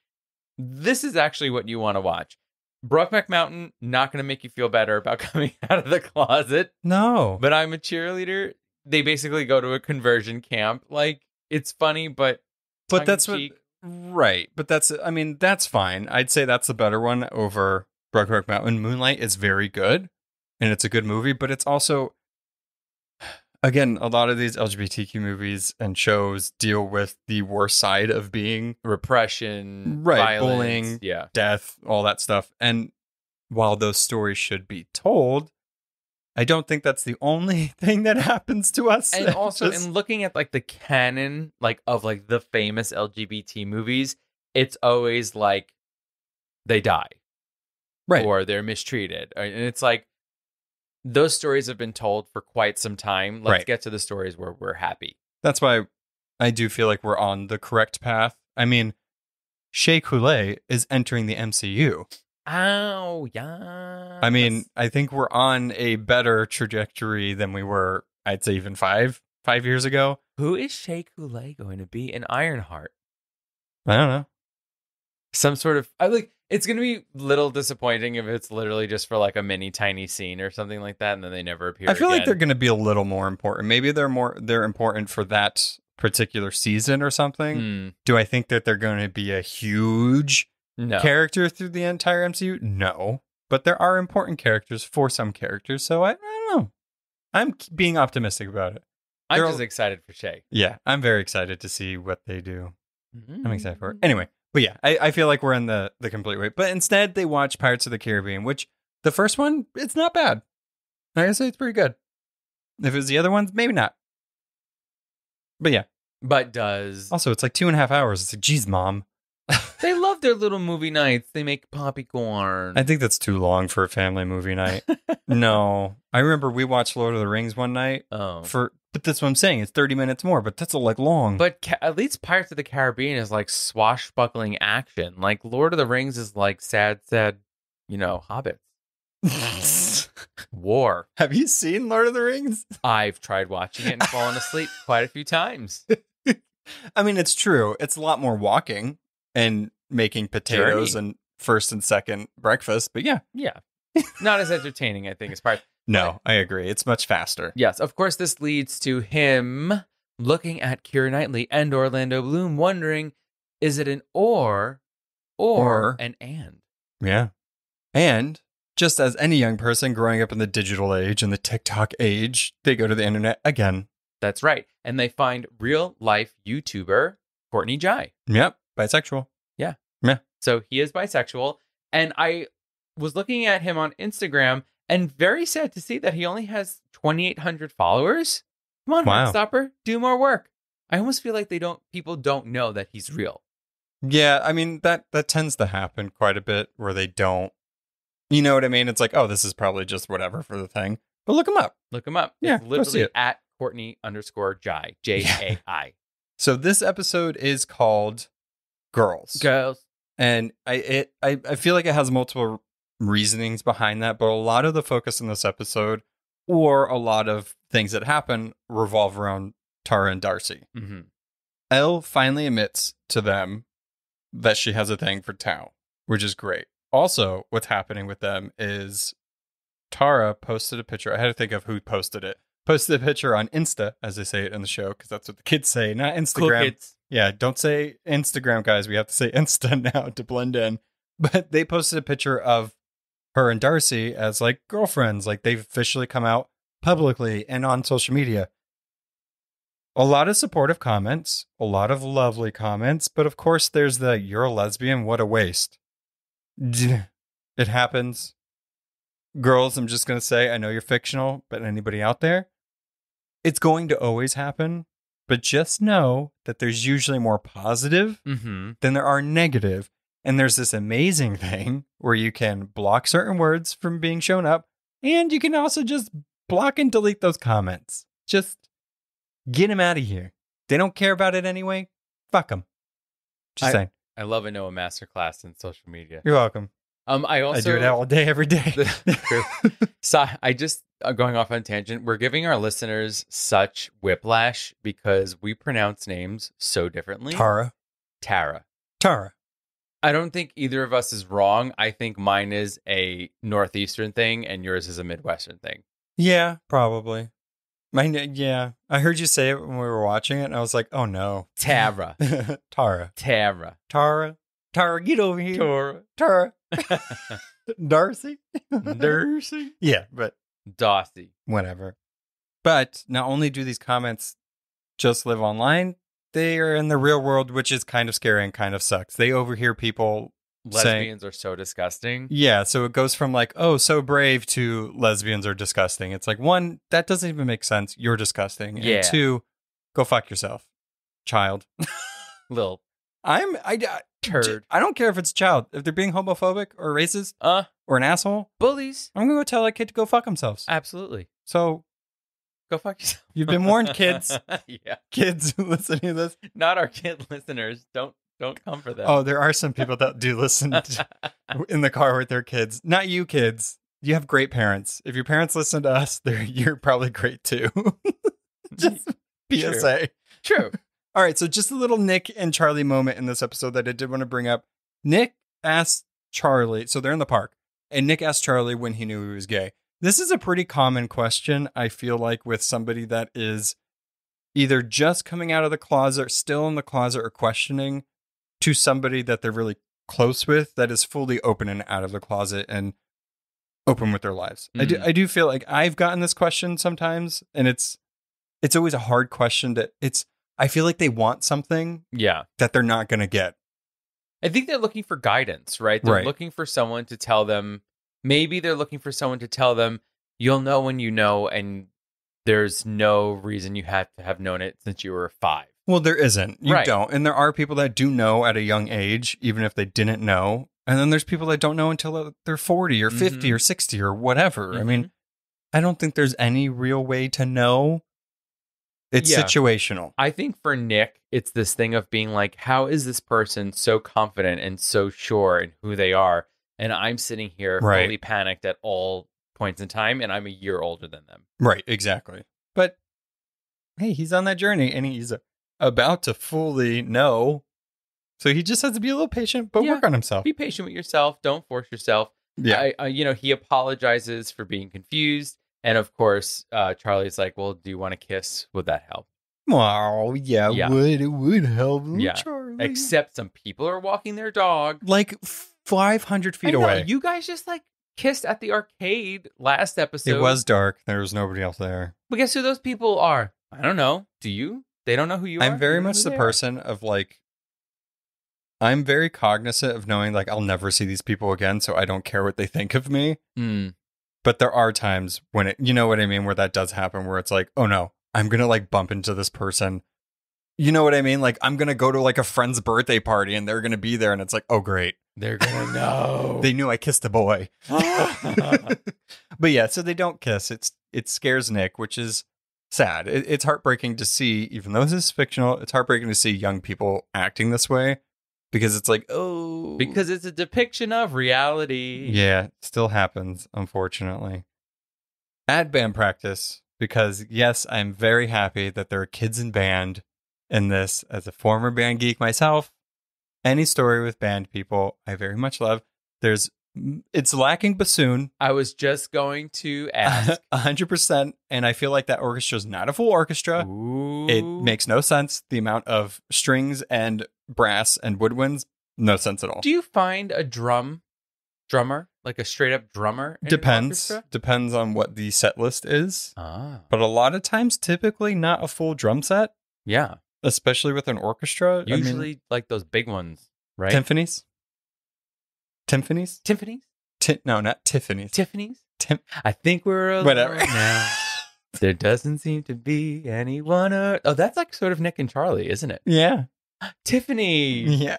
S2: this is actually what you want to watch. Brokeback Mountain, not going to make you feel better about coming out of the closet.
S3: No.
S2: But I'm a cheerleader. They basically go to a conversion camp. Like, it's funny, but
S3: But that's what,
S2: tongue-in-cheek.
S3: right. But that's, I mean, that's fine. I'd say that's the better one over Brokeback Mountain. Moonlight is very good and it's a good movie, but it's also, again, a lot of these LGBTQ movies and shows deal with the worst side of being
S2: repression,
S3: right,
S2: violence,
S3: bullying,
S2: yeah.
S3: death, all that stuff. And while those stories should be told, I don't think that's the only thing that happens to us.
S2: And also,
S3: Just-
S2: in looking at like the canon, like of like the famous LGBT movies, it's always like they die,
S3: right.
S2: or they're mistreated, and it's like those stories have been told for quite some time. Let's
S3: Right.
S2: get to the stories where we're happy.
S3: That's why I do feel like we're on the correct path. I mean, Shea Coulee is entering the MCU.
S2: Oh yeah.
S3: I mean, I think we're on a better trajectory than we were, I'd say, even five years ago.
S2: who is Shea Coulee going to be in Ironheart?
S3: I don't know.
S2: Some sort of it's gonna be little disappointing if it's literally just for like a mini tiny scene or something like that, and then they never appear.
S3: I feel like
S2: again.
S3: they're going to be a little more important. Maybe they're important for that particular season or something.
S2: Hmm,
S3: Do I think that they're going to be a huge
S2: no.
S3: character through the entire MCU? No. But there are important characters for some characters, so I don't know. I'm being optimistic about it.
S2: I'm
S3: they're
S2: just
S3: all-
S2: excited for Shea.
S3: Yeah, I'm very excited to see what they do. I'm excited for it.
S2: Mm-hmm.
S3: Anyway, but yeah, I feel like we're in the complete way. But instead, they watch Pirates of the Caribbean, which the first one, it's not bad. I gotta say, it's pretty good. If it was the other ones, maybe not. But yeah,
S2: But does
S3: also, it's like 2.5 hours. It's like, geez, Mom.
S2: they love their little movie nights? They make popcorn.
S3: I think that's too long for a family movie night. No. I remember we watched Lord of the Rings one night
S2: oh.
S3: but that's what I'm saying. It's 30 minutes more, but that's like long.
S2: But at least Pirates of the Caribbean is like swashbuckling action. Like Lord of the Rings is like sad, hobbits. War.
S3: Have you seen Lord of the Rings?
S2: I've tried watching it and fallen asleep quite a few times.
S3: I mean, it's true. It's a lot more walking and making potatoes
S2: Journey.
S3: and first and second breakfast. But yeah,
S2: Yeah. Not as entertaining, I think, as Pirates.
S3: no, I agree. It's much faster.
S2: Yes, of course, this leads to him looking at Keira Knightley and Orlando Bloom, wondering, is it an or an and?
S3: Yeah. And just as any young person growing up in the digital age and the TikTok age, they go to the internet again.
S2: That's right. And they find real life YouTuber Courtney Jai.
S3: Yep. Bisexual.
S2: So he is bisexual. And I was looking at him on Instagram and very sad to see that he only has 2,800 followers. Come on,
S3: Wow.
S2: Heartstopper, do more work. I almost feel like people don't know that he's real.
S3: Yeah. I mean, that tends to happen quite a bit where they don't, you know what I mean? It's like, oh, this is probably just whatever for the thing. But look him up.
S2: Look him up.
S3: Yeah,
S2: It's
S3: go see
S2: literally
S3: it.
S2: at Courtney_Jai, Jai.
S3: So this episode is called Girls.
S2: Girls.
S3: And I feel like it has multiple reasonings behind that, but a lot of the focus in this episode, or a lot of things that happen, revolve around Tara and Darcy.
S2: Mm-hmm.
S3: Elle finally admits to them that she has a thing for Tao, which is great. Also, what's happening with them is Tara posted a picture. I had to think of who posted it. Posted a picture on Insta, as they say it in the show, because that's what the kids say, not Instagram.
S2: Cool kids.
S3: Yeah, don't say Instagram, guys. We have to say Insta now to blend in. But they posted a picture of her and Darcy as like girlfriends. Like they've officially come out publicly and on social media. A lot of supportive comments, a lot of lovely comments. But of course, there's the "you're a lesbian, what a waste." It happens. Girls, I'm just going to say, I know you're fictional, but anybody out there, it's going to always happen. But just know that there's usually more positive
S2: Mm-hmm.
S3: than there are negative. And there's this amazing thing where you can block certain words from being shown up. And you can also just block and delete those comments. Just get them out of here. They don't care about it anyway. Fuck them. Just saying.
S2: I love a Noah masterclass in social media.
S3: You're welcome.
S2: I also
S3: I do it all day, every day.
S2: True. So I just going off on a tangent. We're giving our listeners such whiplash because we pronounce names so differently.
S3: Tara.
S2: Tara. I don't think either of us is wrong. I think mine is a Northeastern thing and yours is a Midwestern thing.
S3: Yeah, probably. Yeah. I heard you say it when we were watching it, and I was like, oh no.
S2: Tara.
S3: Tara.
S2: Tara.
S3: Tara, get over here.
S2: Tora.
S3: Tara. Darcy?
S2: Darcy.
S3: Yeah, but
S2: Dossie.
S3: whatever. But not only do these comments just live online, they are in the real world, which is kind of scary and kind of sucks. They overhear people saying,
S2: Lesbians are so disgusting.
S3: yeah, so it goes from like, oh, so brave to lesbians are disgusting. It's like, one, that doesn't even make sense. You're disgusting.
S2: Yeah.
S3: And two, go fuck yourself, child.
S2: Little
S3: I
S2: turd.
S3: I don't care if it's a child. If they're being homophobic or racist or an asshole,
S2: Bullies.
S3: I'm going to go tell that kid to go fuck themselves.
S2: Absolutely.
S3: So
S2: Go fuck yourself.
S3: you've been warned, kids.
S2: Yeah.
S3: Kids listening to this.
S2: Not our kid listeners. Don't come for them.
S3: Oh, there are some people that do listen in the car with their kids. Not you kids. You have great parents. If your parents listen to us, you're probably great too. Just PSA.
S2: True.
S3: All right, so just a little Nick and Charlie moment in this episode that I did want to bring up. Nick asked Charlie, so they're in the park, and Nick asked Charlie when he knew he was gay. This is a pretty common question, I feel like, with somebody that is either just coming out of the closet, still in the closet, or questioning, to somebody that they're really close with that is fully open and out of the closet and open with their lives.
S2: Mm.
S3: I do feel like I've gotten this question sometimes, and it's always a hard question I feel like they want something
S2: Yeah.
S3: that they're not going to get.
S2: I think they're looking for guidance, right? They're
S3: Right.
S2: looking for someone to tell them. Maybe they're looking for someone to tell them, you'll know when you know, and there's no reason you have to have known it since you were 5.
S3: Well, there isn't. You
S2: Right.
S3: don't. And there are people that do know at a young age, even if they didn't know. And then there's people that don't know until they're 40 or 50 or 60 or whatever. I mean, I don't think there's any real way to know. It's
S2: Yeah.
S3: situational.
S2: I think for Nick, it's this thing of being like, how is this person so confident and so sure in who they are? And I'm sitting here
S3: Right.
S2: fully panicked at all points in time, and I'm a year older than them.
S3: Right, exactly. But hey, he's on that journey and he's about to fully know. So he just has to be a little patient, but
S2: Yeah.
S3: work on himself.
S2: Be patient with yourself. Don't force yourself.
S3: Yeah.
S2: He apologizes for being confused. And of course, Charlie's like, well, do you want to kiss? Would that help?
S3: Oh, yeah,
S2: Yeah.
S3: it would help.
S2: Yeah.
S3: Charlie.
S2: Except some people are walking their dog.
S3: Like 500 feet
S2: I know,
S3: away.
S2: you guys just like kissed at the arcade last episode.
S3: It was dark. There was nobody else there.
S2: But guess who those people are? I don't know. Do you? They don't know who you are?
S3: I'm very
S2: You know
S3: much
S2: who
S3: the
S2: they are?
S3: person of like, I'm very cognizant of knowing like I'll never see these people again, so I don't care what they think of me.
S2: Mm.
S3: But there are times when you know what I mean, where that does happen, where it's like, oh no, I'm going to like bump into this person. You know what I mean? Like I'm going to go to like a friend's birthday party and they're going to be there. And it's like, oh, great.
S2: They're going to know.
S3: They knew I kissed a boy. But yeah, so they don't kiss. It scares Nick, which is sad. It's heartbreaking to see, even though this is fictional, it's heartbreaking to see young people acting this way because it's like, oh.
S2: Because it's a depiction of reality.
S3: Yeah, it still happens, unfortunately. At band practice, because yes, I'm very happy that there are kids in band in this. As a former band geek myself, any story with band people, I very much love. It's lacking bassoon,
S2: I was just going to ask.
S3: 100%, and I feel like that orchestra is not a full orchestra.
S2: Ooh.
S3: It makes no sense. The amount of strings and brass and woodwinds, no sense at all.
S2: Do you find a drummer, like a straight up drummer? in an
S3: Depends.
S2: orchestra?
S3: Depends on what the set list is.
S2: Ah.
S3: But a lot of times, typically not a full drum set,
S2: Yeah.
S3: especially with an orchestra.
S2: Usually like those big ones, right?
S3: Tiffany's.
S2: Tiffany's?
S3: No, not Tiffany's.
S2: Tiffany's?
S3: Tim-
S2: I think we're alone
S3: Whatever.
S2: now. There doesn't seem to be anyone. Oh, that's like sort of Nick and Charlie, isn't it?
S3: Yeah.
S2: Tiffany.
S3: Yeah.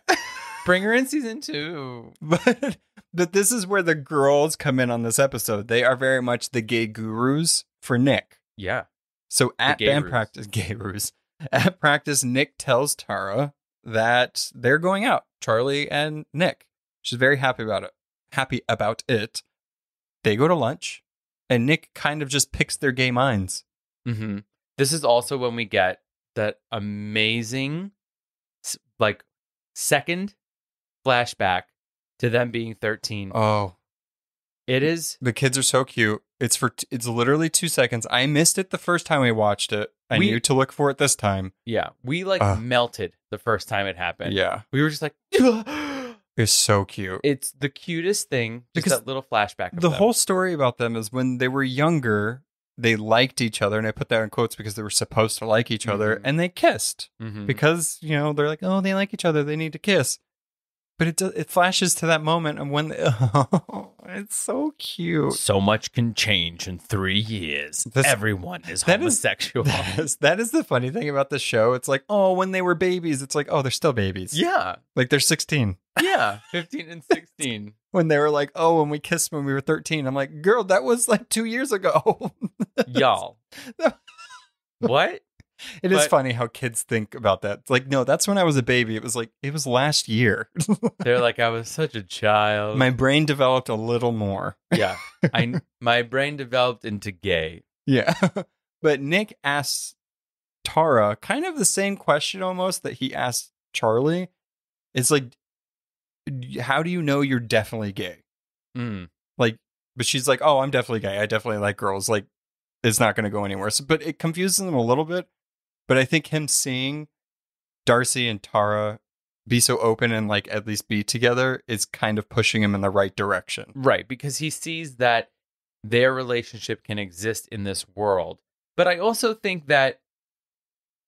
S2: Bring her in season 2.
S3: But this is where the girls come in on this episode. They are very much the gay gurus for Nick.
S2: Yeah.
S3: So at
S2: gay
S3: band
S2: ruse.
S3: practice, gay ruse. At practice, Nick tells Tara that they're going out, Charlie and Nick. She's very happy about it. They go to lunch, and Nick kind of just picks their gay minds.
S2: Mm-hmm. This is also when we get that amazing, like, second flashback to them being 13.
S3: Oh,
S2: It is.
S3: The kids are so cute. It's literally 2 seconds. I missed it the first time we watched it. I knew to look for it this time.
S2: Yeah. We melted the first time it happened.
S3: Yeah.
S2: We were just like,
S3: It's so cute.
S2: it's the cutest thing. Just
S3: Because
S2: that little flashback of
S3: The
S2: them.
S3: whole story about them is when they were younger, they liked each other. And I put that in quotes because they were supposed to like each other.
S2: Mhm.
S3: And they kissed
S2: Mhm.
S3: because, they're like, oh, they like each other. They need to kiss. But it flashes to that moment of when it's so cute.
S2: So much can change in 3 years. Everyone is
S3: that is-
S2: homosexual.
S3: That is the funny thing about the show. It's like, oh, when they were babies, it's like, oh, they're still babies.
S2: Yeah.
S3: Like they're 16.
S2: Yeah. 15 and 16.
S3: When they were like, oh, when we kissed when we were 13. I'm like, girl, that was like 2 years ago.
S2: Y'all. What?
S3: It is
S2: But-
S3: funny how kids think about that. It's like, no, that's when I was a baby. It was like, it was last year.
S2: They're like, I was such a child.
S3: My brain developed a little more.
S2: Yeah. My brain developed into gay.
S3: Yeah. But Nick asks Tara kind of the same question almost that he asked Charlie. It's like, how do you know you're definitely gay?
S2: Mm.
S3: Like, but she's like, oh, I'm definitely gay. I definitely like girls. Like, it's not going to go anywhere. So, but it confuses them a little bit. But I think him seeing Darcy and Tara be so open and like at least be together is kind of pushing him in the right direction.
S2: Right. Because he sees that their relationship can exist in this world. But I also think that,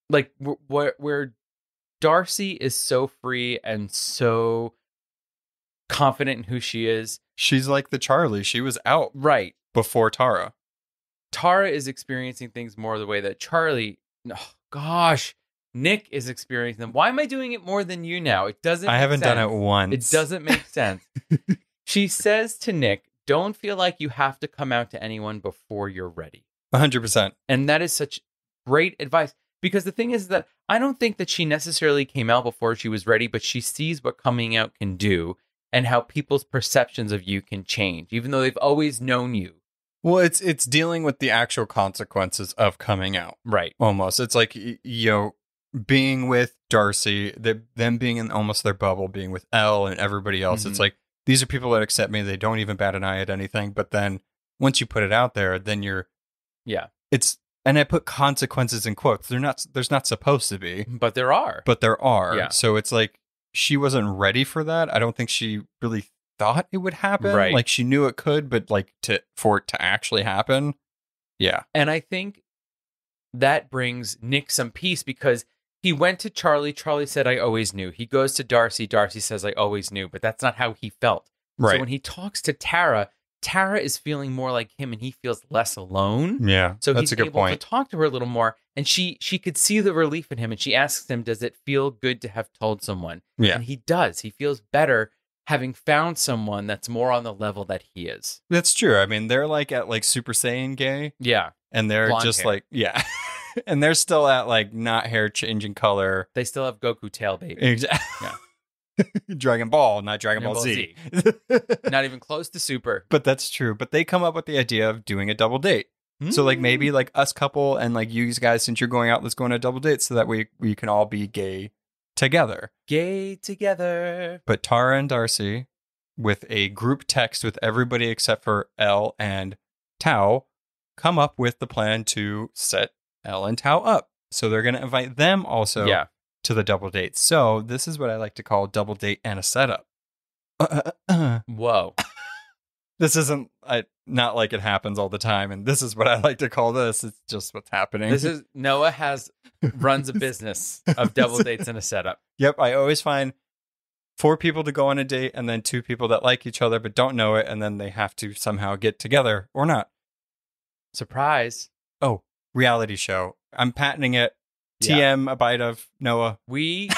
S2: like, where Darcy is so free and so confident in who she is.
S3: She's like the Charlie. She was out
S2: Right.
S3: before Tara.
S2: Tara is experiencing things more the way that Charlie, oh, gosh, Nick is experiencing them. Why am I doing it more than you now? It doesn't
S3: I
S2: make
S3: haven't done
S2: sense.
S3: it once.
S2: It doesn't make sense. She says to Nick, don't feel like you have to come out to anyone before you're ready.
S3: 100%.
S2: And that is such great advice. Because the thing is that I don't think that she necessarily came out before she was ready, but she sees what coming out can do and how people's perceptions of you can change, even though they've always known you.
S3: Well, it's dealing with the actual consequences of coming out.
S2: Right.
S3: Almost. It's like, being with Darcy, them being in almost their bubble, being with Elle and everybody else. It's
S2: Mhm.
S3: like, these are people that accept me. They don't even bat an eye at anything. But then once you put it out there, then
S2: Yeah.
S3: and I put consequences in quotes. There's not supposed to be,
S2: But there are.
S3: but there are.
S2: Yeah.
S3: So it's like, she wasn't ready for that. I don't think she really thought it would happen.
S2: Right.
S3: Like she knew it could, but like for it to actually happen. Yeah.
S2: And I think that brings Nick some peace because he went to Charlie. Charlie said, I always knew. He goes to Darcy. Darcy says, I always knew. But that's not how he felt.
S3: Right.
S2: So when he talks to Tara, Tara is feeling more like him and he feels less alone.
S3: Yeah.
S2: So
S3: that's
S2: he's
S3: a good
S2: able
S3: point.
S2: to talk to her a little more. And she could see the relief in him. And she asks him, does it feel good to have told someone?
S3: Yeah.
S2: And he does. He feels better having found someone that's more on the level that he is.
S3: That's true. I mean, they're like at like Super Saiyan gay,
S2: Yeah.
S3: and they're
S2: Blonde
S3: just
S2: hair.
S3: like, yeah. And they're still at like not hair changing color.
S2: They still have Goku tail baby.
S3: Exactly.
S2: Yeah.
S3: Dragon Ball, not Dragon Ball Z.
S2: Not even close to super.
S3: But that's true. But they come up with the idea of doing a double date. So like maybe like us couple and like you guys, since you're going out, let's go on a double date so that we can all be gay together.
S2: Gay together.
S3: But Tara and Darcy, with a group text with everybody except for Elle and Tao, come up with the plan to set Elle and Tao up. So they're going to invite them also
S2: Yeah.
S3: to the double date. So this is what I like to call double date and a setup.
S2: Whoa.
S3: This isn't not like it happens all the time, and this is what I like to call this. It's just what's happening.
S2: This is Noah runs a business of double dates and a setup.
S3: Yep, I always find 4 people to go on a date, and then 2 people that like each other but don't know it, and then they have to somehow get together or not.
S2: Surprise.
S3: Oh, reality show. I'm patenting it.
S2: Yeah.
S3: TM, a bite of Noah.
S2: We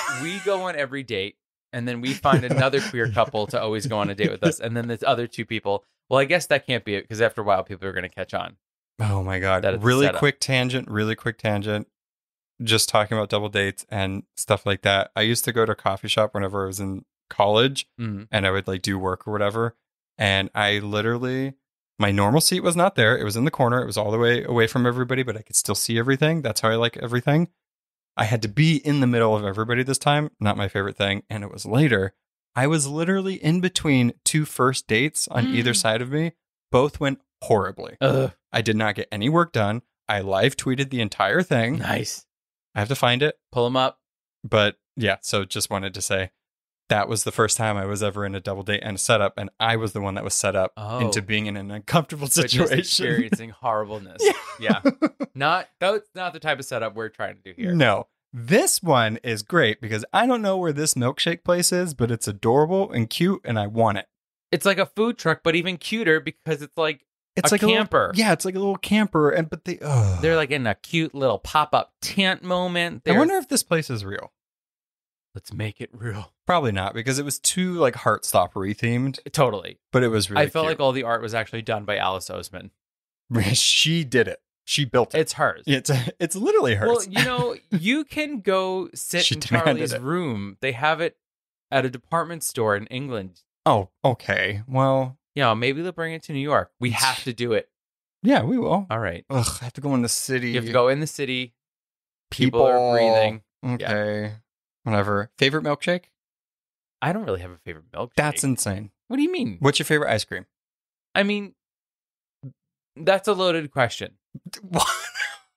S2: go on every date, and then we find another queer couple to always go on a date with us, and then there's other 2 people. Well, I guess that can't be it because after a while, people are going to catch on.
S3: Oh my God.
S2: That it's a
S3: Really
S2: setup.
S3: quick tangent. Just talking about double dates and stuff like that. I used to go to a coffee shop whenever I was in college,
S2: Mhm.
S3: and I would like do work or whatever. And I literally, my normal seat was not there. It was in the corner. It was all the way away from everybody, but I could still see everything. That's how I like everything. I had to be in the middle of everybody this time. Not my favorite thing. And it was later. I was literally in between 2 first dates on either side of me Both went horribly.
S2: Ugh.
S3: I did not get any work done. I live tweeted the entire thing.
S2: Nice.
S3: I have to find it.
S2: Pull them up.
S3: But yeah, so just wanted to say that was the first time I was ever in a double date and a setup, and I was the one that was set up into being in an uncomfortable
S2: But just
S3: situation.
S2: experiencing horribleness. Yeah. That's not the type of setup we're trying to do here.
S3: No. This one is great because I don't know where this milkshake place is, but it's adorable and cute, and I want it.
S2: It's like a food truck, but even cuter because it's like
S3: It's
S2: a
S3: like
S2: camper.
S3: It's like a little camper, but
S2: they're like in a cute little pop-up tent moment.
S3: I wonder if this place is real.
S2: Let's make it real.
S3: Probably not, because it was too like Heartstopper-y themed,
S2: Totally.
S3: but it was really
S2: I felt
S3: cute.
S2: like all the art was actually done by Alice Oseman.
S3: She did it. She built it.
S2: It's hers.
S3: It's literally hers.
S2: Well, you can go sit
S3: She
S2: in
S3: demanded
S2: Charlie's
S3: it.
S2: room. They have it at a department store in England.
S3: Oh, okay. Well,
S2: Yeah, maybe they'll bring it to New York. We have to do it.
S3: yeah, we will.
S2: All right.
S3: Ugh, I have to go in the city.
S2: You have to go in the city. People are breathing.
S3: Okay. Whatever. Favorite milkshake?
S2: I don't really have a favorite milkshake.
S3: That's insane.
S2: What do you mean?
S3: What's your favorite ice cream?
S2: I mean, that's a loaded question.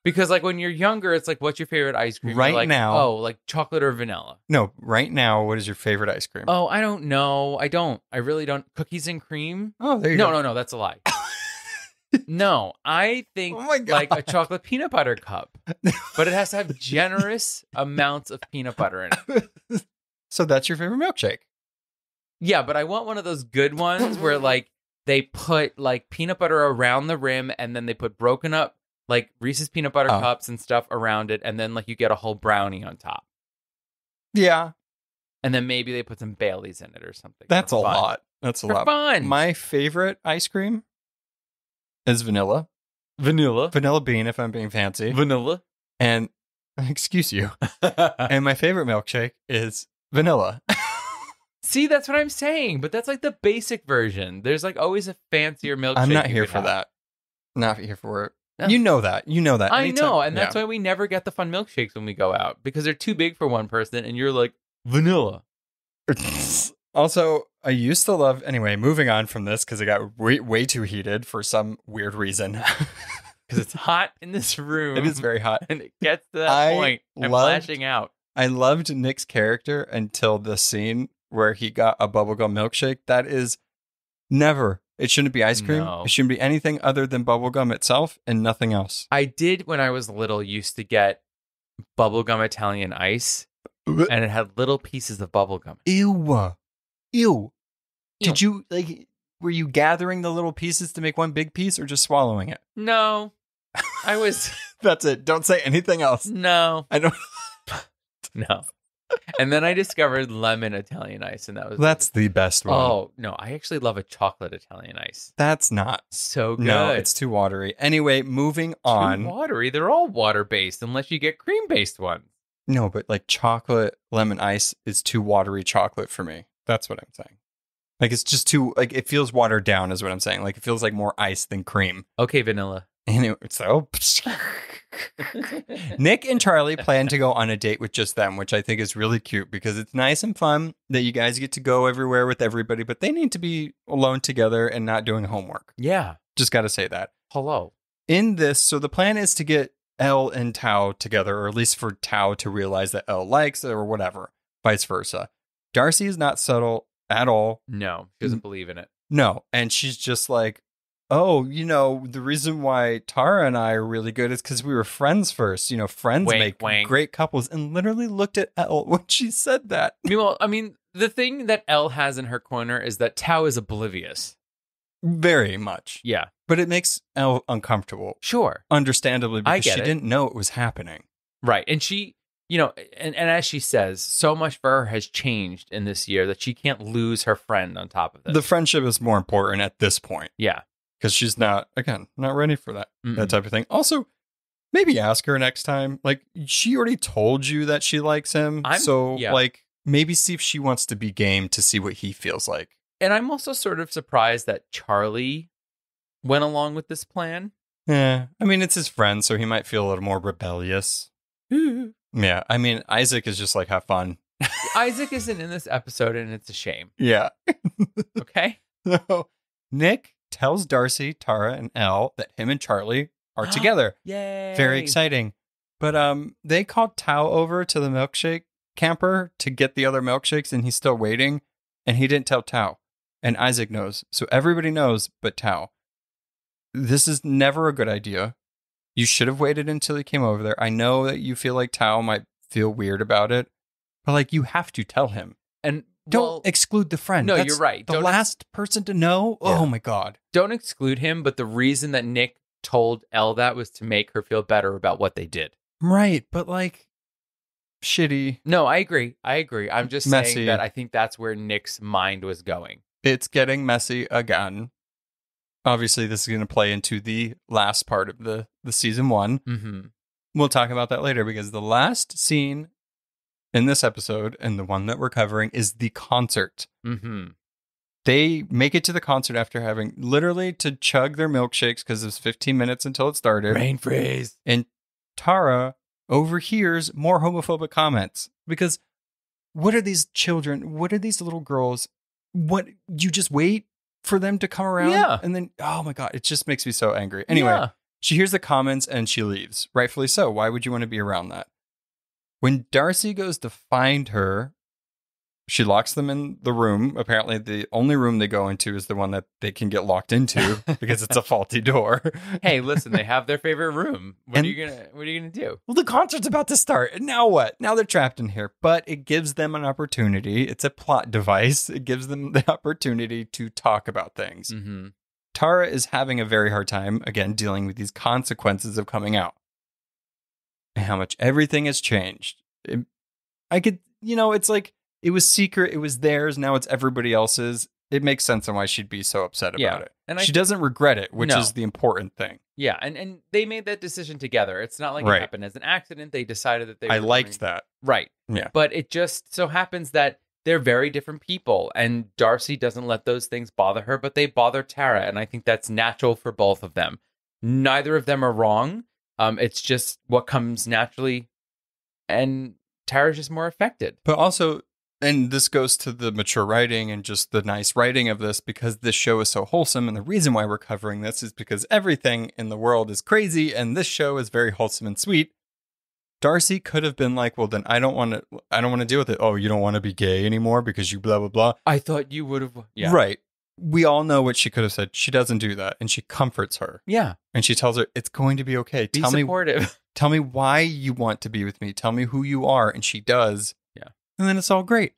S2: Because like when you're younger, it's like, what's your favorite ice cream?
S3: Right
S2: You're like,
S3: now-
S2: oh, like chocolate or vanilla.
S3: No, right now, what is your favorite ice cream?
S2: Oh, I don't know. I don't. I really don't. Cookies and cream?
S3: Oh, there you
S2: No,
S3: go.
S2: no, that's a lie. No, I think
S3: Oh my God.
S2: like a chocolate peanut butter cup, but it has to have generous amounts of peanut butter in it.
S3: So that's your favorite milkshake?
S2: Yeah, but I want one of those good ones where like they put like peanut butter around the rim and then they put broken up like Reese's peanut butter
S3: Oh.
S2: cups and stuff around it, and then like you get a whole brownie on top.
S3: Yeah,
S2: And then maybe they put some Baileys in it or something.
S3: that's a
S2: for fun.
S3: lot. That's a
S2: For
S3: lot.
S2: fun.
S3: My favorite ice cream is vanilla.
S2: Vanilla.
S3: Vanilla bean, if I'm being fancy.
S2: Vanilla.
S3: And excuse you. And my favorite milkshake is vanilla.
S2: See, that's what I'm saying. But that's like the basic version. There's like always a fancier milkshake.
S3: I'm not
S2: you
S3: here
S2: could
S3: for
S2: have.
S3: that. Not here for it.
S2: No.
S3: You know that. You know that.
S2: I
S3: Anytime-
S2: know, and that's why we never get the fun milkshakes when we go out because they're too big for one person, and you're like vanilla.
S3: Also, I used to love. Anyway, moving on from this because it got way too heated for some weird reason.
S2: Because it's hot in this room.
S3: It is very hot.
S2: and it gets to that
S3: I
S2: point. I'm
S3: loved-
S2: flashing out.
S3: I loved Nick's character until the scene where he got a bubblegum milkshake. That is never. It shouldn't be ice cream.
S2: No.
S3: It shouldn't be anything other than bubblegum itself and nothing else.
S2: I did when I was little used to get bubblegum Italian ice, and it had little pieces of bubblegum.
S3: Ew. Ew.
S2: Ew.
S3: Did you were you gathering the little pieces to make one big piece or just swallowing it?
S2: No, I was
S3: That's it. Don't say anything else.
S2: no,
S3: I don't.
S2: no. And then I discovered lemon Italian ice, and that was
S3: That's the best one.
S2: oh no, I actually love a chocolate Italian ice.
S3: That's not.
S2: So good.
S3: No, it's too watery. Anyway, moving
S2: Too
S3: on.
S2: watery. They're all water based unless you get cream based ones.
S3: No, but like chocolate lemon ice is too watery chocolate for me. That's what I'm saying. Like it's just too like it feels watered down is what I'm saying. Like it feels like more ice than cream.
S2: Okay, vanilla.
S3: And so Nick and Charlie plan to go on a date with just them, which I think is really cute because it's nice and fun that you guys get to go everywhere with everybody, but they need to be alone together and not doing homework.
S2: Yeah.
S3: Just got to say that.
S2: Hello.
S3: In this, so the plan is to get Elle and Tao together, or at least for Tao to realize that Elle likes it or whatever, vice versa. Darcy is not subtle at all.
S2: No, she doesn't believe in it.
S3: No. And she's just like, oh, the reason why Tara and I are really good is because we were friends first. Friends
S2: Wink,
S3: make
S2: wink.
S3: great couples, and literally looked at Elle when she said that.
S2: Meanwhile, I mean, the thing that Elle has in her corner is that Tao is oblivious.
S3: Very much.
S2: Yeah.
S3: But it makes Elle uncomfortable,
S2: Sure.
S3: understandably,
S2: I
S3: because
S2: get
S3: she
S2: it.
S3: didn't know it was happening.
S2: Right. And she, and as she says, so much for her has changed in this year that she can't lose her friend on top of this.
S3: The friendship is more important at this point.
S2: yeah.
S3: Because she's not ready for that
S2: Mm-mm.
S3: type of thing. Also, maybe ask her next time. Like, she already told you that she likes him.
S2: Yeah.
S3: Maybe see if she wants to be game to see what he feels like.
S2: And I'm also sort of surprised that Charlie went along with this plan.
S3: Yeah. I mean, it's his friend, so he might feel a little more rebellious. Yeah. I mean, Isaac is just like, have fun.
S2: Isaac isn't in this episode, and it's a shame.
S3: Yeah.
S2: Okay.
S3: So, Nick tells Darcy, Tara, and Elle that him and Charlie are together.
S2: Yay.
S3: Very exciting. But they called Tao over to the milkshake camper to get the other milkshakes, and he's still waiting, and he didn't tell Tao. And Isaac knows. So everybody knows but Tao. This is never a good idea. You should have waited until he came over there. I know that you feel like Tao might feel weird about it, but like you have to tell him.
S2: And
S3: Don't exclude the friend.
S2: No,
S3: That's
S2: you're right.
S3: The last person to know?
S2: Yeah.
S3: Oh my God.
S2: Don't exclude him, but the reason that Nick told Elle that was to make her feel better about what they did.
S3: Right, but like shitty.
S2: No, I agree. I'm just
S3: Messy.
S2: saying that I think that's where Nick's mind was going.
S3: It's getting messy again. Obviously, this is going to play into the last part of the season 1.
S2: Mm-hmm.
S3: We'll talk about that later because the last scene in this episode and the one that we're covering is the concert.
S2: Mm-hmm.
S3: They make it to the concert after having literally to chug their milkshakes because it was 15 minutes until it started.
S2: Rain freeze.
S3: And Tara overhears more homophobic comments because what are these children? What are these little girls? What, you just wait for them to come around?
S2: Yeah.
S3: And then, oh my God, it just makes me so angry. Anyway,
S2: Yeah.
S3: she hears the comments and she leaves. Rightfully so. Why would you want to be around that? When Darcy goes to find her, she locks them in the room. Apparently, the only room they go into is the one that they can get locked into because it's a faulty door.
S2: Hey, listen, they have their favorite room. What
S3: And-
S2: are you gonna do?
S3: Well, the concert's about to start. And now what? Now they're trapped in here. But it gives them an opportunity. It's a plot device. It gives them the opportunity to talk about things.
S2: Mm-hmm.
S3: Tara is having a very hard time, again, dealing with these consequences of coming out. And how much everything has changed. It's like it was secret, it was theirs, now it's everybody else's. It makes sense on why she'd be so upset about it.
S2: And
S3: she doesn't regret it, which
S2: No.
S3: is the important thing.
S2: Yeah, and they made that decision together. It's not like
S3: Right.
S2: it happened as an accident. They decided that they
S3: I
S2: were
S3: liked
S2: going-
S3: that.
S2: Right.
S3: Yeah.
S2: But it just so happens that they're very different people, and Darcy doesn't let those things bother her, but they bother Tara, and I think that's natural for both of them. Neither of them are wrong. It's just what comes naturally, and Tara's just more affected.
S3: But also, and this goes to the mature writing and just the nice writing of this, because this show is so wholesome. And the reason why we're covering this is because everything in the world is crazy, and this show is very wholesome and sweet. Darcy could have been like, well, then I don't want to deal with it. Oh, you don't want to be gay anymore because you blah, blah, blah.
S2: I thought you would have. Yeah.
S3: Right. We all know what she could have said. She doesn't do that. And she comforts her.
S2: Yeah.
S3: And she tells her, it's going to be okay.
S2: Be
S3: Tell
S2: supportive.
S3: me why you want to be with me. Tell me who you are. And she does.
S2: Yeah.
S3: And then it's all great.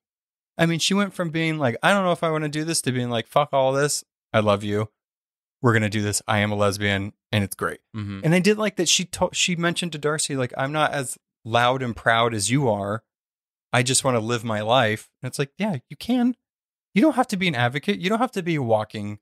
S3: I mean, she went from being like, I don't know if I want to do this, to being like, fuck all this. I love you. We're going to do this. I am a lesbian. And it's great.
S2: Mm-hmm.
S3: And I did like that she mentioned to Darcy, like, I'm not as loud and proud as you are. I just want to live my life. And it's like, yeah, you can. You don't have to be an advocate. You don't have to be a walking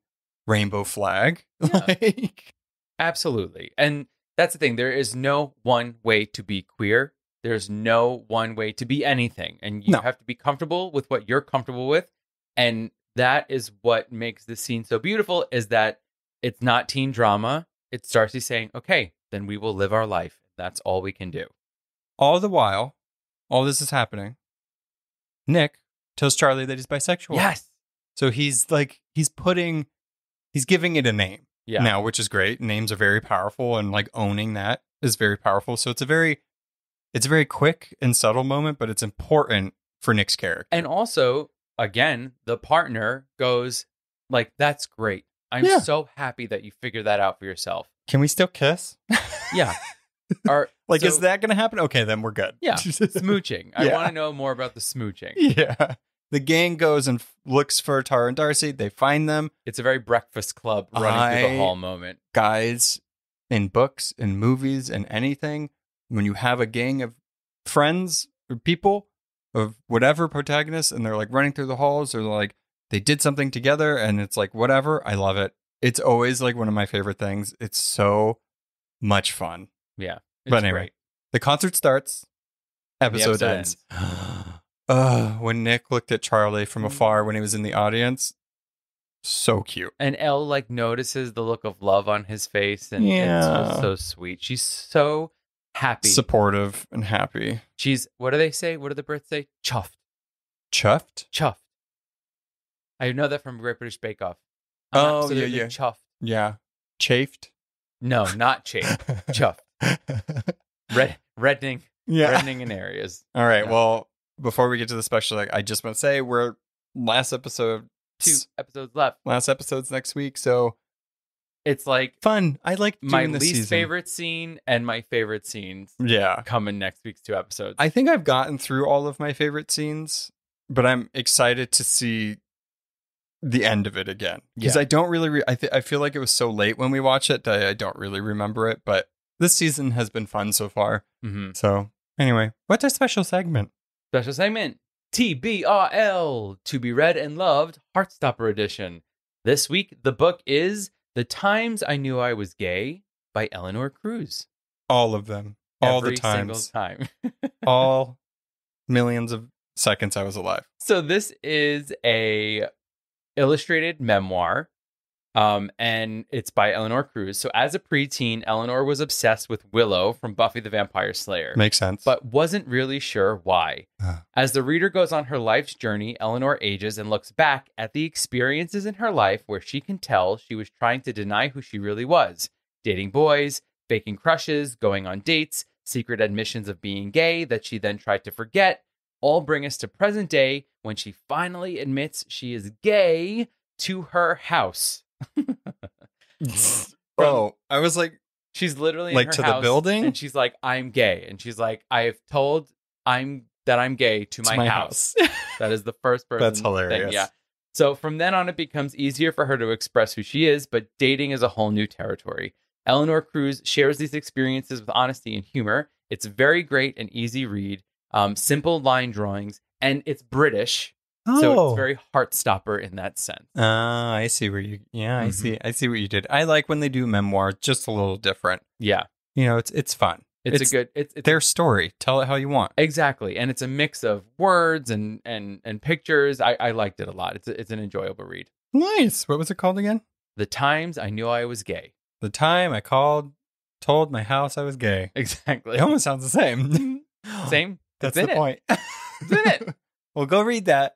S3: rainbow flag.
S2: Yeah.
S3: Like,
S2: Absolutely. And that's the thing. There is no one way to be queer. There's no one way to be anything. And you
S3: No.
S2: have to be comfortable with what you're comfortable with. And that is what makes this scene so beautiful, is that it's not teen drama. It's Darcy saying, okay, then we will live our life. That's all we can do.
S3: all the while, all this is happening, Nick tells Charlie that he's bisexual.
S2: Yes.
S3: So he's giving it a name
S2: Yeah.
S3: now, which is great. Names are very powerful, and like owning that is very powerful. So it's a very quick and subtle moment, but it's important for Nick's character.
S2: And also, again, the partner goes like, that's great. I'm
S3: Yeah.
S2: so happy that you figured that out for yourself.
S3: Can we still kiss?
S2: Yeah. Or
S3: Like,
S2: so-
S3: is that going to happen? Okay, then we're good.
S2: Yeah. Smooching. I
S3: Yeah.
S2: want to know more about the smooching.
S3: Yeah. The gang goes and looks for Tara and Darcy. They find them.
S2: It's a very Breakfast Club running through the hall moment.
S3: Guys, in books and movies and anything, when you have a gang of friends or people of whatever protagonists and they're like running through the halls, or like they did something together and it's like whatever, I love it. It's always like one of my favorite things. It's so much fun.
S2: Yeah.
S3: But anyway, the concert starts, episode
S2: episode
S3: ends. When Nick looked at Charlie from afar when he was in the audience, so cute.
S2: And Elle like notices the look of love on his face, and it's
S3: Yeah.
S2: just so sweet. She's so happy.
S3: Supportive and happy.
S2: She's, what do they say? What do the Brits say? Chuffed.
S3: Chuffed?
S2: Chuffed. I know that from Great British Bake Off.
S3: Oh,
S2: absolutely
S3: yeah.
S2: Chuffed
S3: Yeah. Chafed.
S2: No, not chafed. Chuffed. Reddening.
S3: Yeah.
S2: Reddening in areas.
S3: All right.
S2: Yeah.
S3: Well, before we get to the special, I just want to say we're last
S2: 2 episodes left.
S3: last episode's next week. So
S2: It's like
S3: fun. I like doing
S2: my
S3: this
S2: least
S3: season.
S2: favorite scene and my favorite scenes
S3: Yeah.
S2: come in next week's 2 episodes.
S3: I think I've gotten through all of my favorite scenes, but I'm excited to see the end of it again. Because
S2: Yeah.
S3: I don't really, I feel like it was so late when we watched it that I don't really remember it. But this season has been fun so far.
S2: Mm-hmm.
S3: So anyway, what's our special segment?
S2: Special segment TBRL, To Be Read and Loved, Heartstopper Edition. This week, the book is The Times I Knew I Was Gay by Eleanor Cruz.
S3: All of them. All
S2: Every
S3: the times.
S2: single time.
S3: All millions of seconds I was alive.
S2: So this is a illustrated memoir, and it's by Eleanor Cruz. So as a preteen, Eleanor was obsessed with Willow from Buffy the Vampire Slayer,
S3: Makes sense.
S2: but wasn't really sure why. As the reader goes on her life's journey, Eleanor ages and looks back at the experiences in her life where she can tell she was trying to deny who she really was, dating boys, faking crushes, going on dates, secret admissions of being gay that she then tried to forget, all bring us to present day when she finally admits she is gay to her house.
S3: Oh, I was like,
S2: She's literally
S3: Like
S2: in her
S3: to the
S2: house,
S3: building?
S2: and she's like, "I'm gay," and she's like, "I have told that I'm gay to my house." That is the first person.
S3: That's hilarious.
S2: thing, yeah. So from then on, it becomes easier for her to express who she is, but dating is a whole new territory. Eleanor Cruz shares these experiences with honesty and humor. It's very great and easy read, simple line drawings, and it's British. So it's very Heartstopper in that sense.
S3: I see where you. Yeah, I see. I see what you did. I like when they do memoir, just a little different.
S2: Yeah,
S3: You know, it's fun.
S2: it's a good. It's
S3: Their story. Tell it how you want.
S2: exactly, and it's a mix of words and pictures. I liked it a lot. It's an enjoyable read.
S3: Nice. What was it called again?
S2: The Times I Knew I Was Gay.
S3: The time I told my house I was gay.
S2: Exactly.
S3: It almost sounds the same.
S2: Same.
S3: That's
S2: It's in
S3: the
S2: it.
S3: point.
S2: It's in it.
S3: Well, go read that.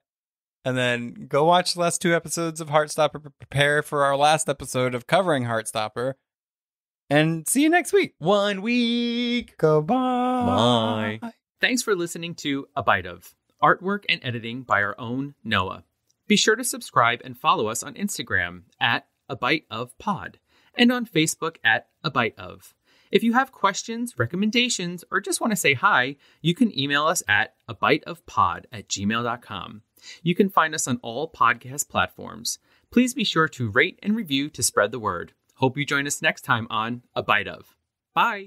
S3: And then go watch the last 2 episodes of Heartstopper. Prepare for our last episode of covering Heartstopper. And see you next week.
S2: 1 week.
S3: Goodbye.
S2: Bye. Thanks for listening to A Bite of, artwork and editing by our own Noah. Be sure to subscribe and follow us on Instagram at A Bite of Pod and on Facebook at A Bite of. If you have questions, recommendations, or just want to say hi, you can email us at abiteofpod@gmail.com. You can find us on all podcast platforms. Please be sure to rate and review to spread the word. Hope you join us next time on A Bite of. Bye.